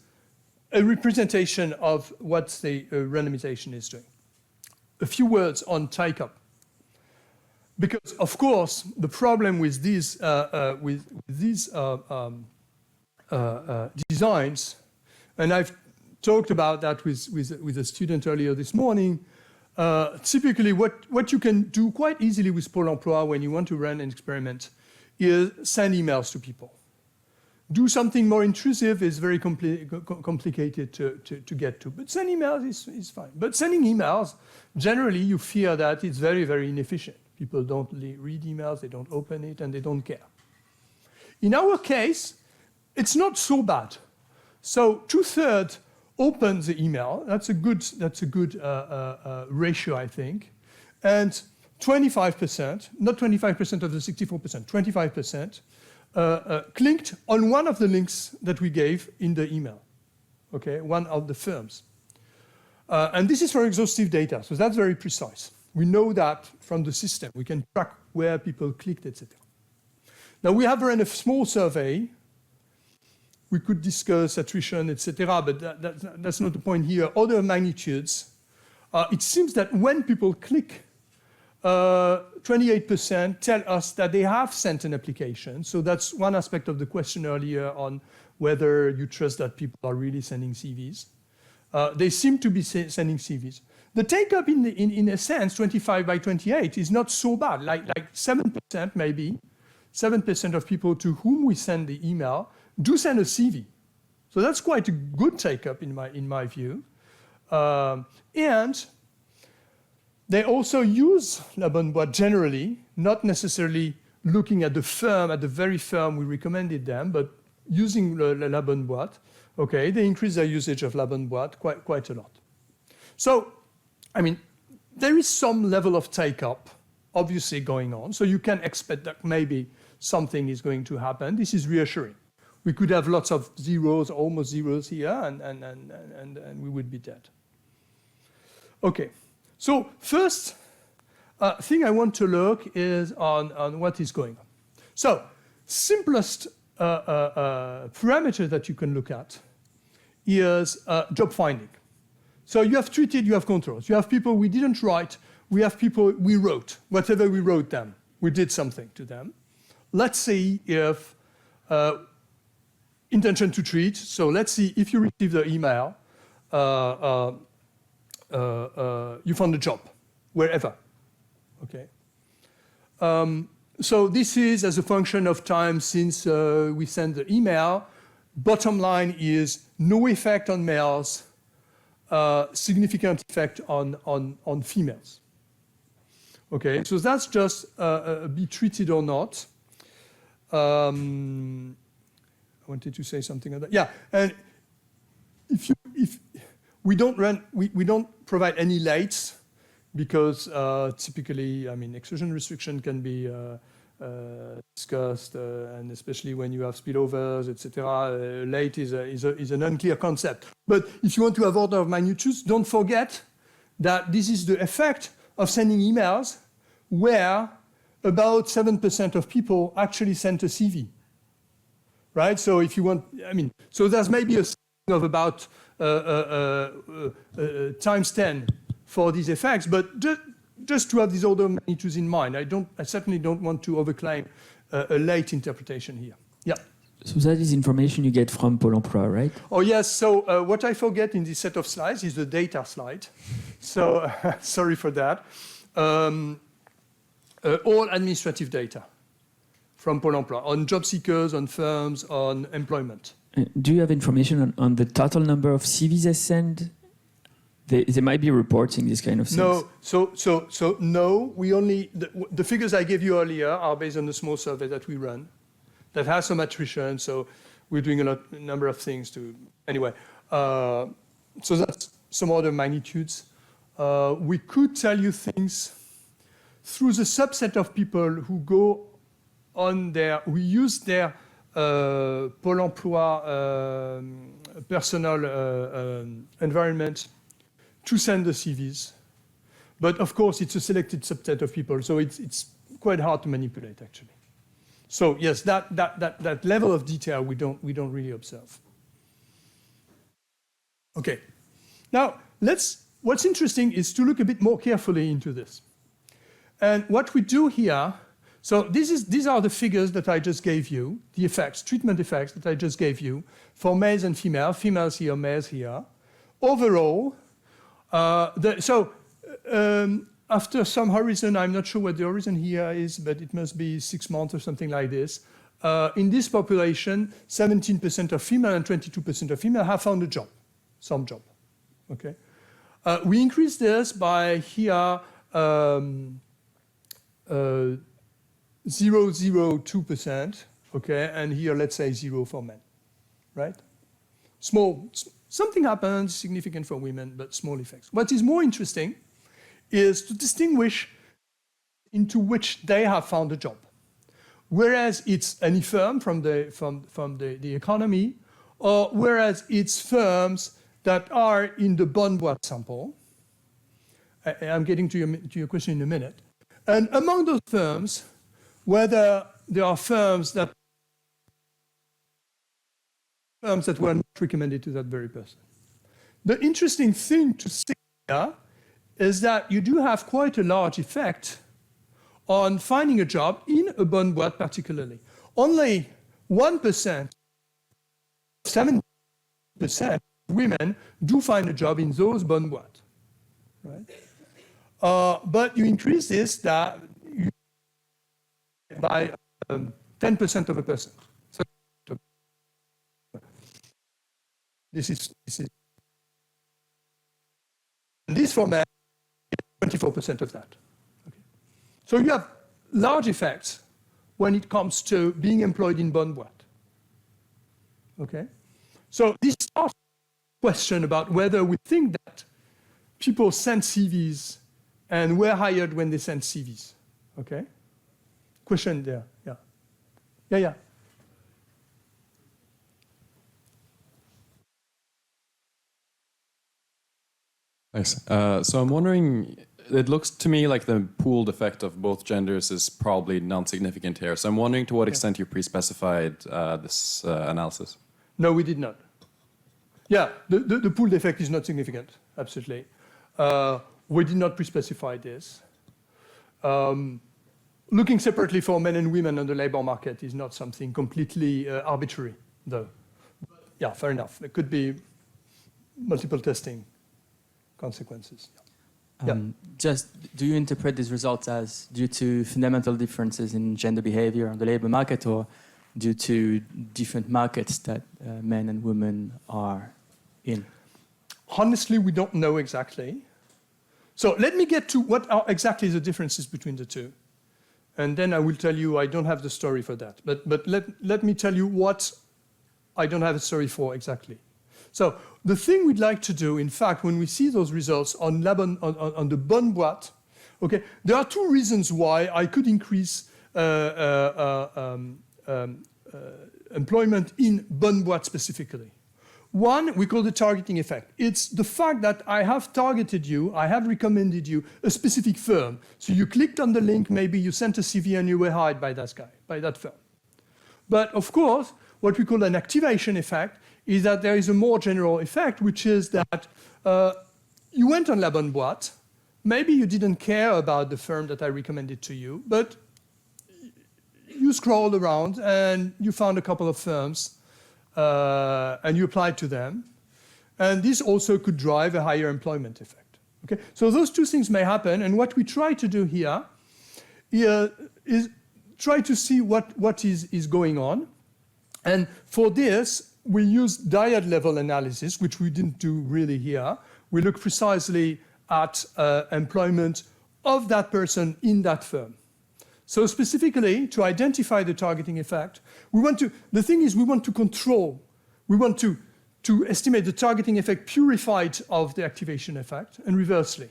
a representation of what the randomization is doing. A few words on take-up. Because, of course, the problem with these designs, and I've talked about that with a student earlier this morning, typically what you can do quite easily with Pôle emploi when you want to run an experiment is send emails to people. Do something more intrusive is very complicated to get to. But send emails is fine. But sending emails, generally you fear that it's very, very inefficient. People don't read emails, they don't open it, and they don't care. In our case, it's not so bad. So 2/3 open the email. That's a good ratio, I think. And 25%, not 25% of the 64%, 25%, clicked on one of the links that we gave in the email, okay, one of the firms. And this is for exhaustive data, so that's very precise. We know that from the system. We can track where people clicked, etc. Now, we have run a small survey. We could discuss attrition, etc., but that's not the point here. Other magnitudes, it seems that when people click, 28% tell us that they have sent an application. So that's one aspect of the question earlier on whether you trust that people are really sending CVs. They seem to be sending CVs. The take-up in a sense, 25 by 28, is not so bad, like 7% maybe. 7% of people to whom we send the email do send a CV. So that's quite a good take-up in my view. And they also use La Bonne Boîte generally, not necessarily looking at the firm, at the very firm we recommended them, but using La Bonne Boîte. Okay, they increase their usage of La Bonne Boîte quite a lot. So, I mean, there is some level of take-up obviously going on, so you can expect that maybe something is going to happen. This is reassuring. We could have lots of zeros, almost zeros here, and we would be dead. Okay. So first thing I want to look is on what is going on. So simplest parameter that you can look at is job finding. So you have treated, you have controls. You have people we didn't write, we have people we wrote. Whatever we wrote them, we did something to them. Let's see if intention to treat. So let's see if you receive the email, you found a job, wherever, okay? So this is as a function of time since we sent the email. Bottom line is no effect on males, significant effect on females. Okay, so that's just be treated or not. I wanted to say something on that. Yeah, and if we don't provide any lates because typically, I mean, exclusion restriction can be discussed, and especially when you have spillovers, etc. Late is an unclear concept. But if you want to have order of magnitudes, don't forget that this is the effect of sending emails where about 7% of people actually sent a CV, right? So if you want, I mean, so there's maybe a of about times 10 for these effects, but just to have these order of magnitudes in mind. I certainly don't want to overclaim a late interpretation here. Yeah. So that is information you get from Pôle emploi, right? Oh yes, so what I forget in this set of slides is the data slide. So sorry for that. All administrative data from Pôle emploi on job seekers, on firms, on employment. Do you have information on the total number of CVs they send? They might be reporting this kind of things. No, so no. We only the figures I gave you earlier are based on the small survey that we run, that has some attrition. So we're doing a number of things to anyway. So that's some other magnitudes. We could tell you things through the subset of people who go on who use their Pôle emploi personal environment to send the CVs. But of course, it's a selected subset of people, so it's quite hard to manipulate, actually. So yes, that level of detail we don't really observe. Okay. Now, what's interesting is to look a bit more carefully into this. And what we do here, so these are the figures that I just gave you, the effects, treatment effects that I just gave you for males and females here, males here. Overall, after some horizon, I'm not sure what the horizon here is, but it must be 6 months or something like this. In this population, 17% of female and 22% of female have found a job, some job. Okay, we increased this by here 0.02%. Okay, and here let's say 0 for men, right? Small, something happens significant for women, but small effects. What is more interesting is to distinguish into which they have found a job. Whereas it's any firm from the economy, or whereas it's firms that are in the bonne boîte sample. I'm getting to your question in a minute. And among those firms, whether there are firms that were not recommended to that very person. The interesting thing to see here is that you do have quite a large effect on finding a job in a bonne boîte particularly. Only 1%, 7% of women do find a job in those bonne boîtes, right? But you increase this by 10% of a percent. So this for men, 24% of that. Okay. So you have large effects when it comes to being employed in bonne boîte. Okay. So this starts a question about whether we think that people send CVs and were hired when they sent CVs. Okay. Question there. Yeah. Yeah. Thanks. So I'm wondering, it looks to me like the pooled effect of both genders is probably non-significant here. So I'm wondering to what extent you pre-specified this analysis. No, we did not. Yeah, the pooled effect is not significant, absolutely. We did not pre-specify this. Looking separately for men and women on the labor market is not something completely arbitrary, though. Yeah, fair enough. There could be multiple testing consequences. Just, do you interpret these results as due to fundamental differences in gender behavior on the labor market, or due to different markets that men and women are in? Honestly, we don't know exactly. So let me get to what are exactly the differences between the two. And then I will tell you I don't have the story for that. But let me tell you what I don't have a story for exactly. So the thing we'd like to do, in fact, when we see those results on the bonne boîte, okay, there are two reasons why I could increase employment in bonne boîte specifically. One, we call the targeting effect. It's the fact that I have targeted you, I have recommended you a specific firm. So you clicked on the link, maybe you sent a CV and you were hired by that guy, by that firm. But of course, what we call an activation effect is that there is a more general effect, which is that you went on La Bonne Boîte, maybe you didn't care about the firm that I recommended to you, but you scrolled around and you found a couple of firms and you applied to them. And this also could drive a higher employment effect. Okay? So those two things may happen, and what we try to do here is try to see what is going on. And for this, we use dyad level analysis, which we didn't do really here. We look precisely at employment of that person in that firm. So specifically, to identify the targeting effect, we want to control, we want to estimate the targeting effect purified of the activation effect, and reversely.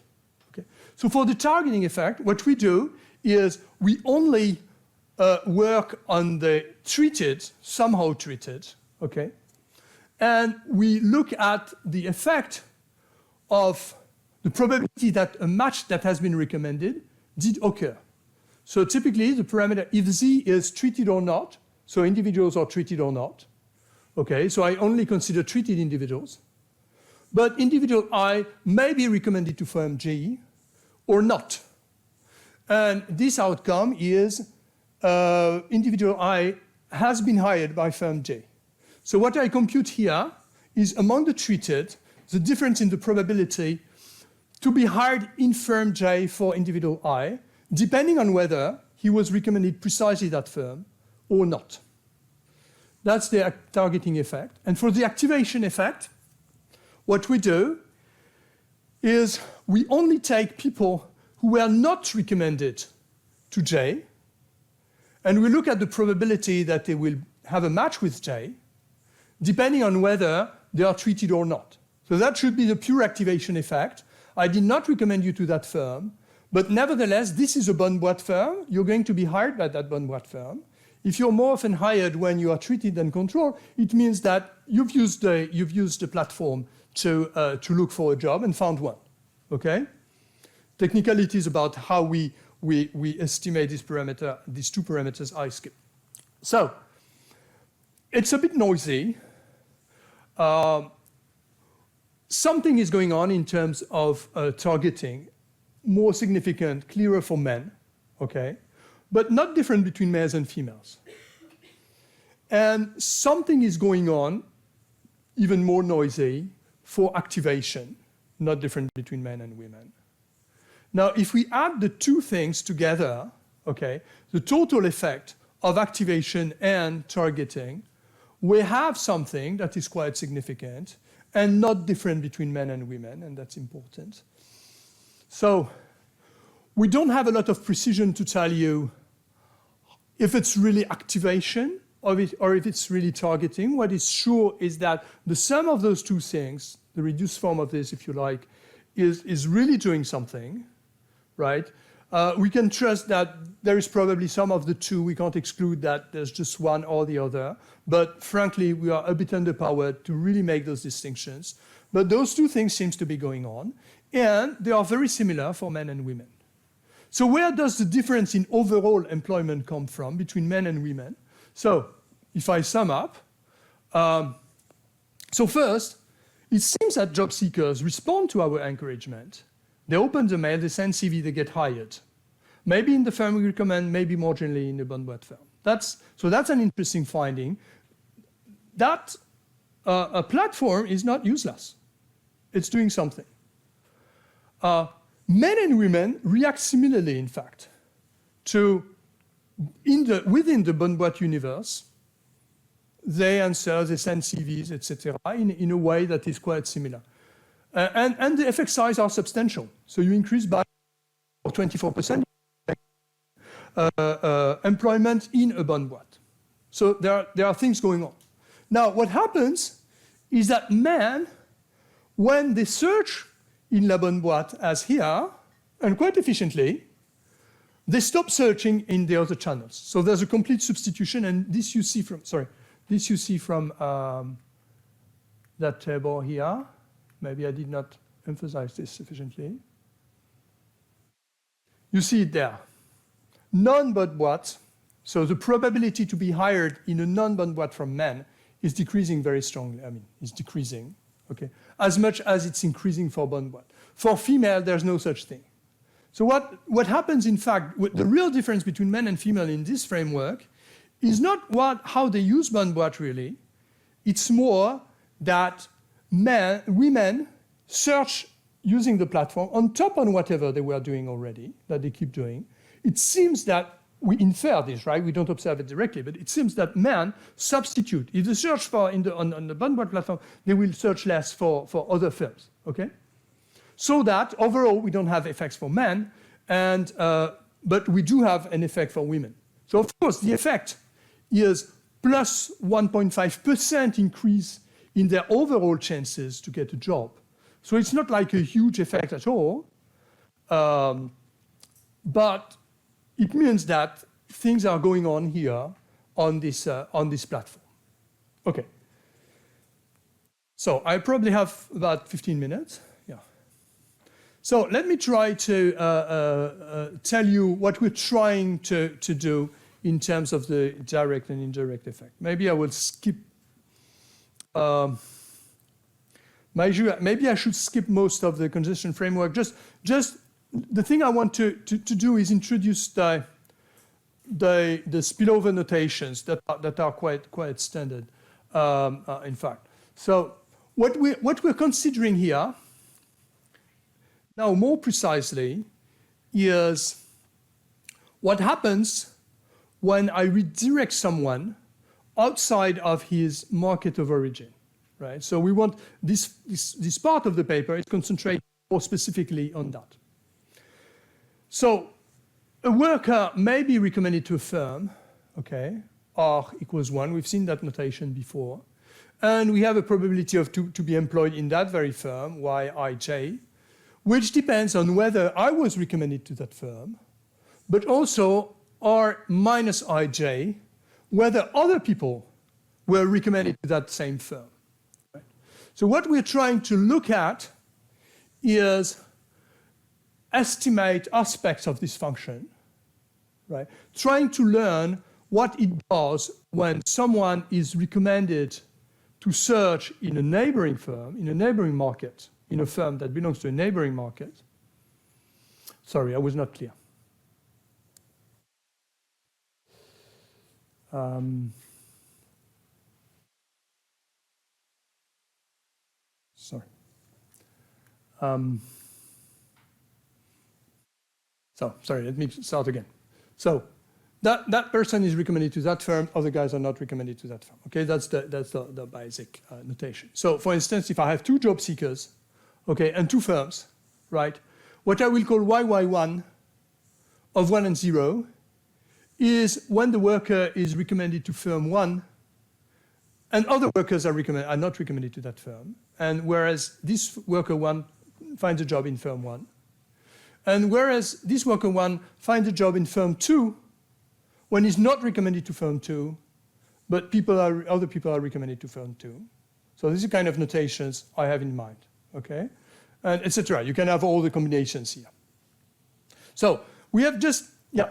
Okay? So for the targeting effect, what we do is we only work on the treated, somehow treated, okay? And we look at the effect of the probability that a match that has been recommended did occur. So typically the parameter, if Z is treated or not, so individuals are treated or not, okay, so I only consider treated individuals, but individual I may be recommended to firm G or not. And this outcome is individual I has been hired by firm J. So what I compute here is among the treated, the difference in the probability to be hired in firm J for individual I, depending on whether he was recommended precisely that firm or not. That's the targeting effect. And for the activation effect, what we do is we only take people who were not recommended to J, and we look at the probability that they will have a match with J, depending on whether they are treated or not. So that should be the pure activation effect. I did not recommend you to that firm, but nevertheless, this is a bonne boîte firm. You're going to be hired by that bonne boîte firm. If you're more often hired when you are treated than controlled, it means that you've used the platform to look for a job and found one. Okay? Technicalities about how we estimate this parameter, these two parameters, I skip. So it's a bit noisy. Something is going on in terms of targeting, more significant, clearer for men, okay, but not different between males and females. And something is going on, even more noisy, for activation, not different between men and women. Now, if we add the two things together, okay, the total effect of activation and targeting, we have something that is quite significant and not different between men and women, and that's important. So we don't have a lot of precision to tell you if it's really activation or if it's really targeting. What is sure is that the sum of those two things, the reduced form of this, if you like, is really doing something, right? We can trust that there is probably some of the two. We can't exclude that there's just one or the other. But frankly, we are a bit underpowered to really make those distinctions. But those two things seem to be going on. And they are very similar for men and women. So where does the difference in overall employment come from between men and women? So if I sum up, so first, it seems that job seekers respond to our encouragement. They open the mail, they send CV, they get hired. Maybe in the firm we recommend, maybe more generally in the bonne boîte firm. So that's an interesting finding. That a platform is not useless. It's doing something. Men and women react similarly, in fact, to within the bonne boîte universe. They answer, they send CVs, etc., in a way that is quite similar. And the effect size are substantial. So you increase by 24% employment in a bonne boîte. So there are things going on. Now, what happens is that men, when they search in la bonne boîte as here, and quite efficiently, they stop searching in the other channels. So there's a complete substitution, and this you see from, that table here. Maybe I did not emphasize this sufficiently. You see it there. Non-bonne boîte, so the probability to be hired in a non-bonne boîte from men is decreasing very strongly. I mean, it's decreasing, okay, as much as it's increasing for bonne boîte. For female, there's no such thing. So what happens, in fact, the real difference between men and female in this framework is not how they use bonne boîte, really. It's more that women search using the platform on top on whatever they were doing already, that they keep doing. It seems that we infer this, right? We don't observe it directly, but it seems that men substitute. If they search for on the bonne boîte platform, they will search less for other firms, okay? So that overall we don't have effects for men, but we do have an effect for women. So of course the effect is plus 1.5% increase in their overall chances to get a job. So it's not like a huge effect at all, but it means that things are going on here on this platform. Okay. So I probably have about 15 minutes. Yeah. So let me try to tell you what we're trying to do in terms of the direct and indirect effect. Maybe I will skip. Maybe I should skip most of the congestion framework. Just the thing I want to do is introduce the spillover notations that are quite standard, in fact. So what we're considering here, now more precisely is what happens when I redirect someone outside of his market of origin, right? So we want this part of the paper is concentrated more specifically on that. So a worker may be recommended to a firm, okay, R equals 1. We've seen that notation before. And we have a probability of to be employed in that very firm, Yij, which depends on whether I was recommended to that firm, but also R minus Ij, whether other people were recommended to that same firm. Right? So what we're trying to look at is estimate aspects of this function, right? Trying to learn what it does when someone is recommended to search in a neighboring firm, in a neighboring market, in a firm that belongs to a neighboring market. Sorry, I was not clear. Sorry. Sorry, let me start again. So that person is recommended to that firm, other guys are not recommended to that firm. Okay, that's the basic notation. So for instance, if I have 2 job seekers, okay, and 2 firms, right, what I will call YY1 of 1 and 0 is when the worker is recommended to firm 1 and other workers are not recommended to that firm. And whereas this worker 1 finds a job in firm 1, and whereas this worker 1 finds a job in firm 2 when he's not recommended to firm 2, but other people are recommended to firm 2. So this is the kind of notations I have in mind, okay? And etc. You can have all the combinations here. So we have just, yeah.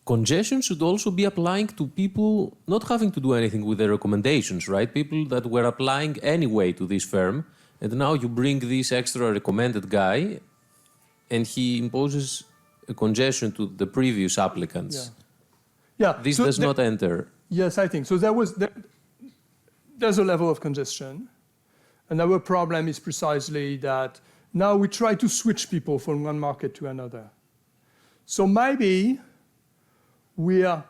Congestion should also be applying to people not having to do anything with their recommendations, right? People that were applying anyway to this firm, and now you bring this extra recommended guy, and he imposes a congestion to the previous applicants. Yeah. This does not enter. Yes, I think so. There's a level of congestion, and our problem is precisely that now we try to switch people from one market to another. So maybe we are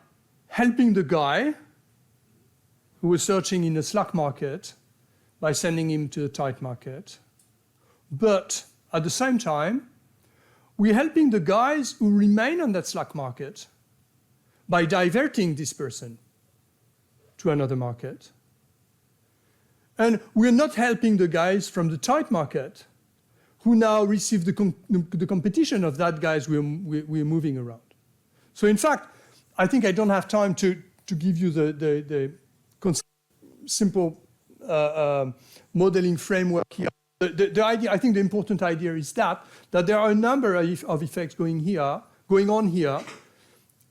helping the guy who was searching in a slack market by sending him to a tight market. But at the same time, we're helping the guys who remain on that slack market by diverting this person to another market. And we're not helping the guys from the tight market who now receive the competition of that guys we're moving around. So in fact, I think I don't have time to give you the simple modeling framework here. The idea, I think the important idea is that there are a number of effects going on here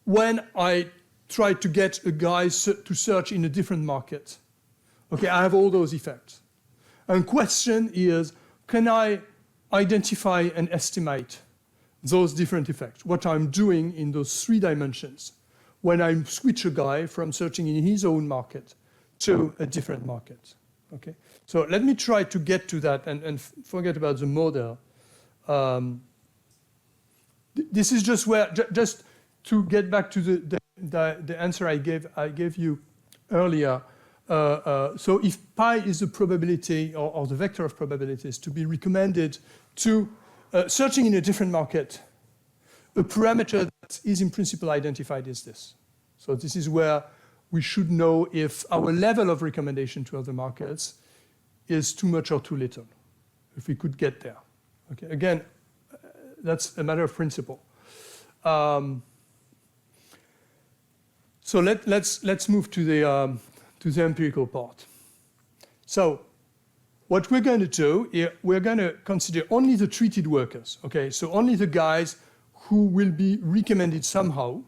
when I try to get a guy to search in a different market. Okay, I have all those effects. And question is, can I identify and estimate those different effects, what I'm doing in those 3 dimensions when I switch a guy from searching in his own market to a different market. Okay, so let me try to get to that and forget about the model. This is just where, just to get back to the answer I gave you earlier. So if pi is the probability or the vector of probabilities to be recommended to searching in a different market, a parameter that is in principle identified is this. So this is where we should know if our level of recommendation to other markets is too much or too little, if we could get there. Okay, again, that's a matter of principle. So let's move to the empirical part. So what we're going to do, we're going to consider only the treated workers. Okay, so only the guys who will be recommended somehow.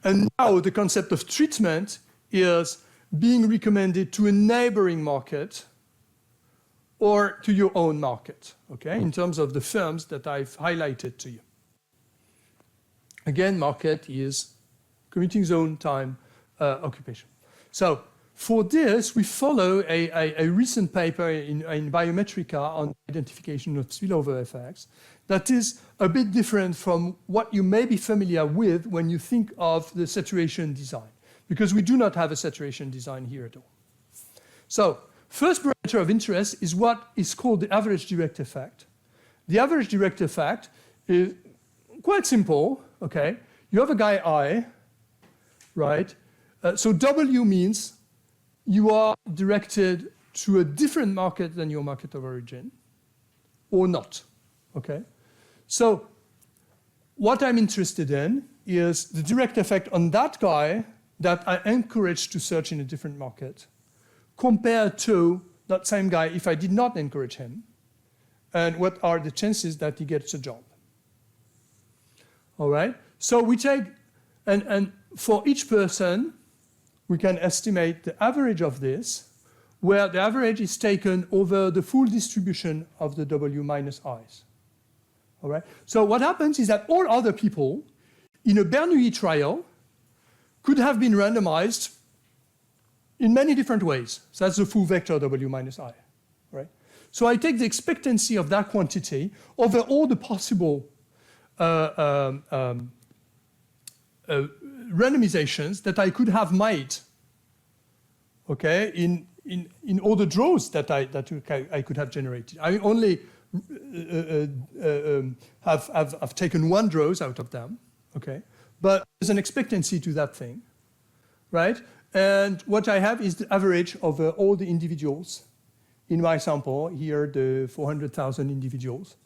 And now the concept of treatment is being recommended to a neighboring market or to your own market, okay, in terms of the firms that I've highlighted to you. Again, market is commuting zone, time, occupation. So for this, we follow a recent paper in Biometrica on identification of spillover effects that is a bit different from what you may be familiar with when you think of the saturation design, because we do not have a saturation design here at all. So, first parameter of interest is what is called the average direct effect. The average direct effect is quite simple, okay? You have a guy I, right? So W means you are directed to a different market than your market of origin, or not, okay? So what I'm interested in is the direct effect on that guy that I encourage to search in a different market compared to that same guy if I did not encourage him, and what are the chances that he gets a job. All right? So we take, and for each person, we can estimate the average of this, where the average is taken over the full distribution of the W minus I's. All right? So what happens is that all other people in a Bernoulli trial could have been randomized in many different ways. So that's the full vector W minus I. Right? So I take the expectancy of that quantity over all the possible randomizations that I could have made, okay, in all the draws that I could have generated. I only have taken one draws out of them, okay, but there's an expectancy to that thing, right? And what I have is the average of all the individuals in my sample, here the 400,000 individuals.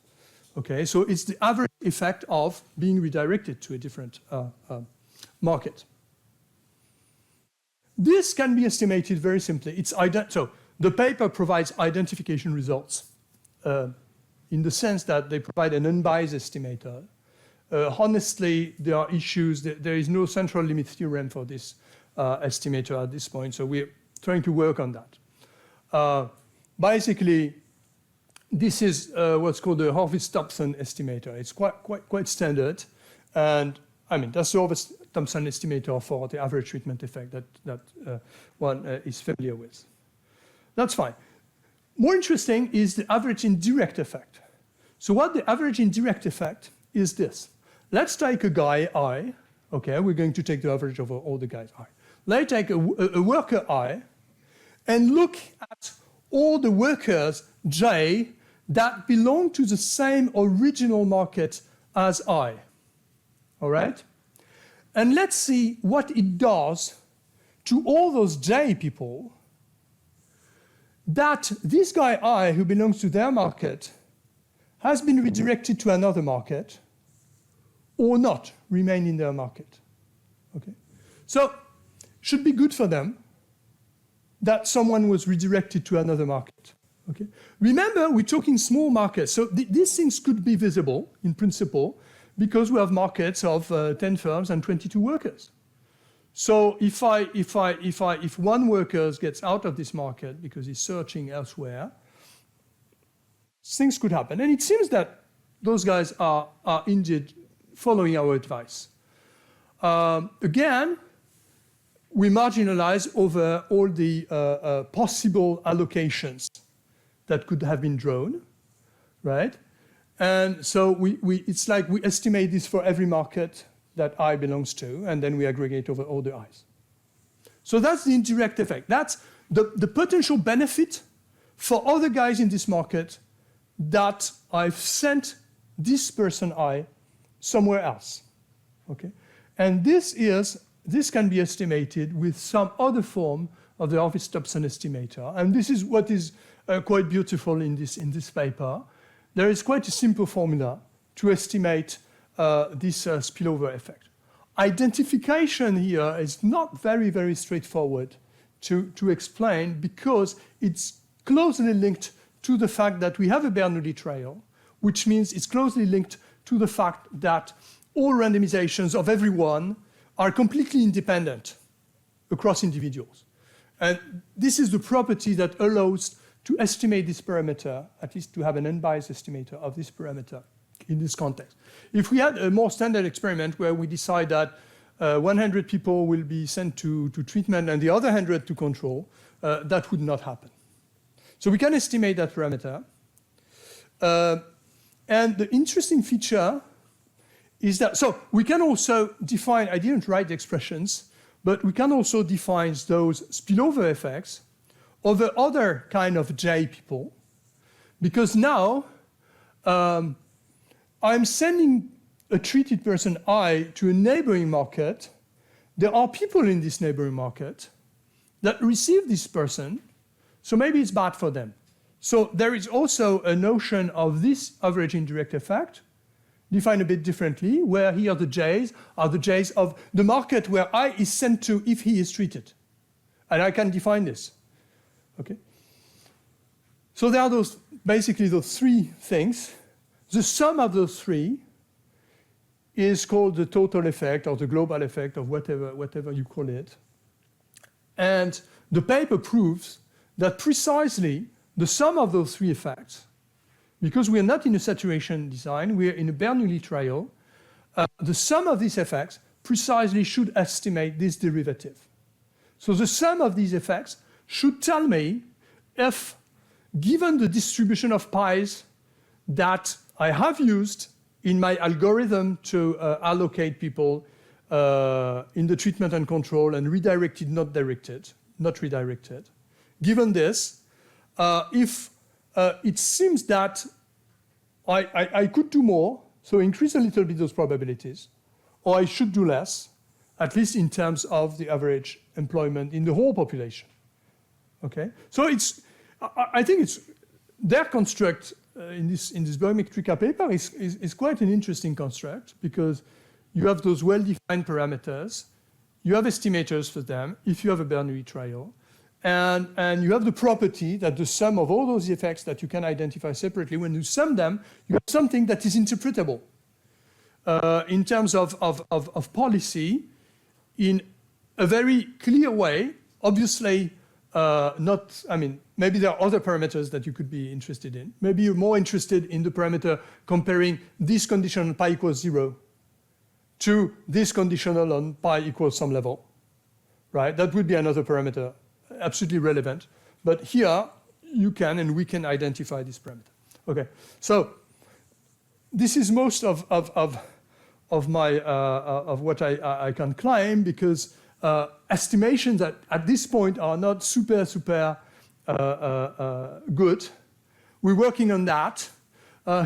Okay, so it's the average effect of being redirected to a different market. This can be estimated very simply. So the paper provides identification results in the sense that they provide an unbiased estimator. Honestly, there are issues. There is no central limit theorem for this estimator at this point, so we're trying to work on that. Basically, this is what's called the Horvitz-Thompson estimator. It's quite standard, and I mean that's the Horvitz-Thompson estimator for the average treatment effect that one is familiar with. That's fine. More interesting is the average indirect effect. So what the average indirect effect is this. Let's take a guy I. Okay, we're going to take the average over all the guys I. Let's take a worker I, and look at all the workers J that belong to the same original market as I. All right? And let's see what it does to all those J people that this guy I, who belongs to their market, has been redirected to another market or not remain in their market. Okay? So, should be good for them that someone was redirected to another market. Okay? Remember, we're talking small markets, so these things could be visible in principle because we have markets of 10 firms and 22 workers. So if one worker gets out of this market because he's searching elsewhere, things could happen. And it seems that those guys are indeed following our advice. Again, we marginalize over all the possible allocations that could have been drawn, right? And so it's like we estimate this for every market that I belongs to, and then we aggregate over all the I's. So that's the indirect effect. That's the potential benefit for other guys in this market that I've sent this person I somewhere else, okay? And this can be estimated with some other form of the Horvitz-Thompson estimator. And this is what is quite beautiful in this paper. There is quite a simple formula to estimate this spillover effect. Identification here is not very, very straightforward to explain because it's closely linked to the fact that we have a Bernoulli trial, which means it's closely linked to the fact that all randomizations of everyone are completely independent across individuals. And this is the property that allows to estimate this parameter, at least to have an unbiased estimator of this parameter in this context. If we had a more standard experiment where we decide that 100 people will be sent to treatment and the other 100 to control, that would not happen. So we can estimate that parameter. And the interesting feature is that, so we can also define, I didn't write the expressions, but we can also define those spillover effects over other kind of J people, because now I'm sending a treated person I to a neighboring market. There are people in this neighboring market that receive this person, so maybe it's bad for them. So there is also a notion of this average indirect effect, defined a bit differently, where here the J's are the J's of the market where I is sent to if he is treated. And I can define this. Okay? So there are those, basically those three things. The sum of those three is called the total effect or the global effect of whatever you call it. And the paper proves that precisely the sum of those three effects, because we are not in a saturation design, we are in a Bernoulli trial, the sum of these effects precisely should estimate this derivative. So the sum of these effects should tell me if, given the distribution of pies that I have used in my algorithm to allocate people in the treatment and control and redirected, not redirected. Given this, if it seems that I could do more, so increase a little bit those probabilities, or I should do less, at least in terms of the average employment in the whole population. Okay, so I think it's their construct in this biometrica paper is quite an interesting construct, because you have those well-defined parameters, you have estimators for them if you have a Bernoulli trial, and you have the property that the sum of all those effects that you can identify separately, when you sum them, you have something that is interpretable in terms of policy in a very clear way. Obviously, maybe there are other parameters that you could be interested in. Maybe you're more interested in the parameter comparing this condition on pi equals 0 to this conditional on pi equals some level, right? That would be another parameter, absolutely relevant. But here, you can and we can identify this parameter. Okay, so this is most of what I can claim, because estimations that at this point are not super good. We're working on that.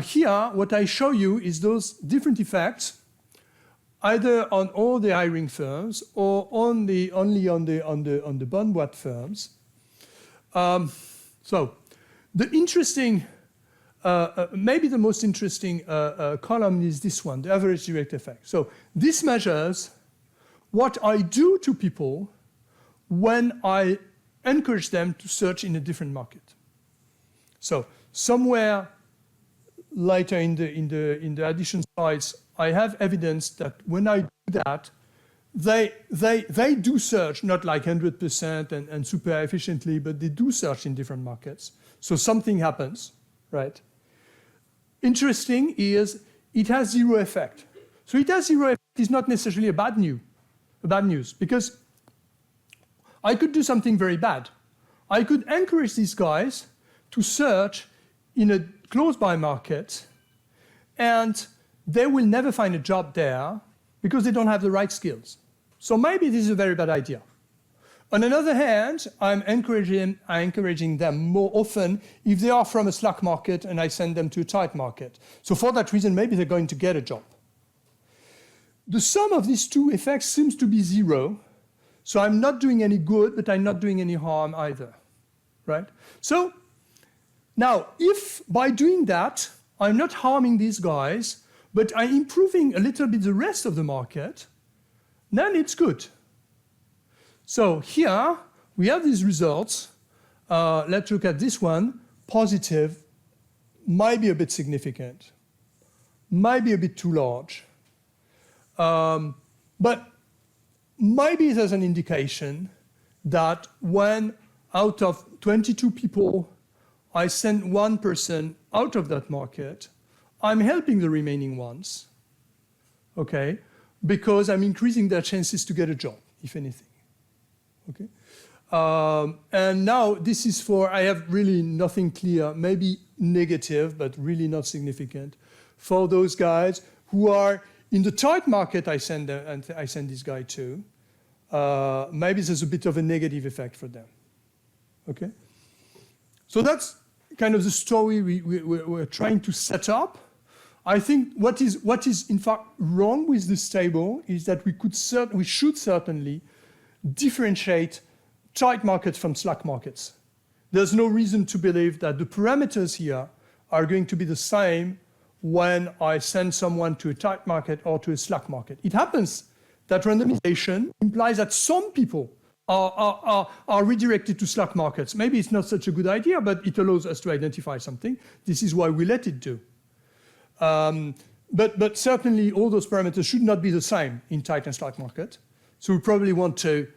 Here, what I show you is those different effects, either on all the hiring firms or only on the Bonn-Watt firms. So the interesting, maybe the most interesting column is this one, the average direct effect. So this measures what I do to people when I encourage them to search in a different market. So somewhere later in the addition slides, I have evidence that when I do that, they do search, not like 100% and super efficiently, but they do search in different markets. So something happens, right? Interesting is it has zero effect. So it has zero effect is not necessarily a bad news, because I could do something very bad. I could encourage these guys to search in a close-by market, and they will never find a job there because they don't have the right skills. So maybe this is a very bad idea. On the other hand, I'm encouraging them more often if they are from a slack market and I send them to a tight market. So for that reason, maybe they're going to get a job. The sum of these two effects seems to be zero. So I'm not doing any good, but I'm not doing any harm either, right? So now, if by doing that, I'm not harming these guys, but I'm improving a little bit the rest of the market, then it's good. So here, we have these results. Let's look at this one. Positive might be a bit significant, might be a bit too large. But maybe there's an indication that when out of 22 people, I send one person out of that market, I'm helping the remaining ones, okay? because I'm increasing their chances to get a job, if anything. Okay. And now this is for, I have really nothing clear, maybe negative, but really not significant, for those guys who are in the tight market I send this guy to. Maybe there's a bit of a negative effect for them. Okay? So that's kind of the story we're trying to set up. I think what is in fact wrong with this table is that we should certainly differentiate tight markets from slack markets. There's no reason to believe that the parameters here are going to be the same when I send someone to a tight market or to a slack market. It happens that randomization implies that some people are redirected to slack markets. Maybe it's not such a good idea, but it allows us to identify something. This is why we let it do. But certainly all those parameters should not be the same in tight and slack market. So we probably want to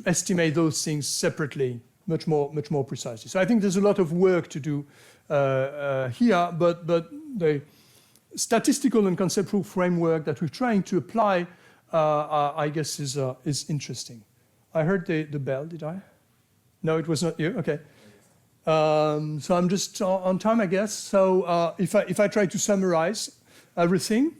estimate those things separately, much more precisely. So I think there's a lot of work to do here, but the statistical and conceptual framework that we're trying to apply, I guess, is interesting. I heard the bell, did I? No, it was not you? Okay. So I'm just on time, I guess. So if I try to summarize everything.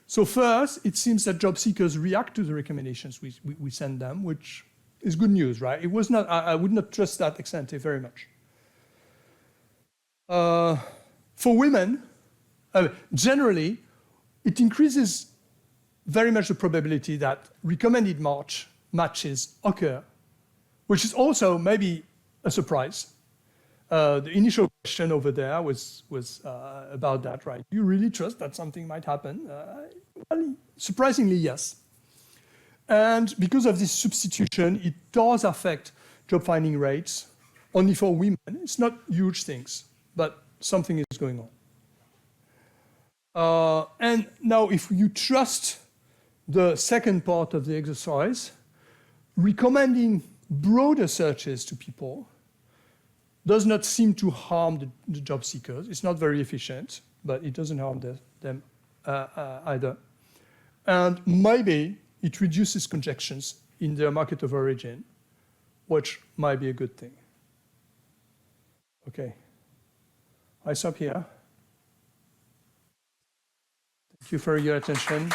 So first, it seems that job seekers react to the recommendations we send them, which is good news, right? It was not, I would not trust that ex ante very much. For women, generally, it increases very much the probability that recommended matches occur, which is also maybe a surprise. The initial question over there was about that, right? Do you really trust that something might happen? Well, surprisingly, yes. And because of this substitution, it does affect job finding rates only for women. It's not huge things, but something is going on. And now if you trust the second part of the exercise, recommending broader searches to people does not seem to harm the job seekers. It's not very efficient, but it doesn't harm them either. And maybe it reduces congestions in their market of origin, which might be a good thing. Okay, I stop here. Thank you for your attention.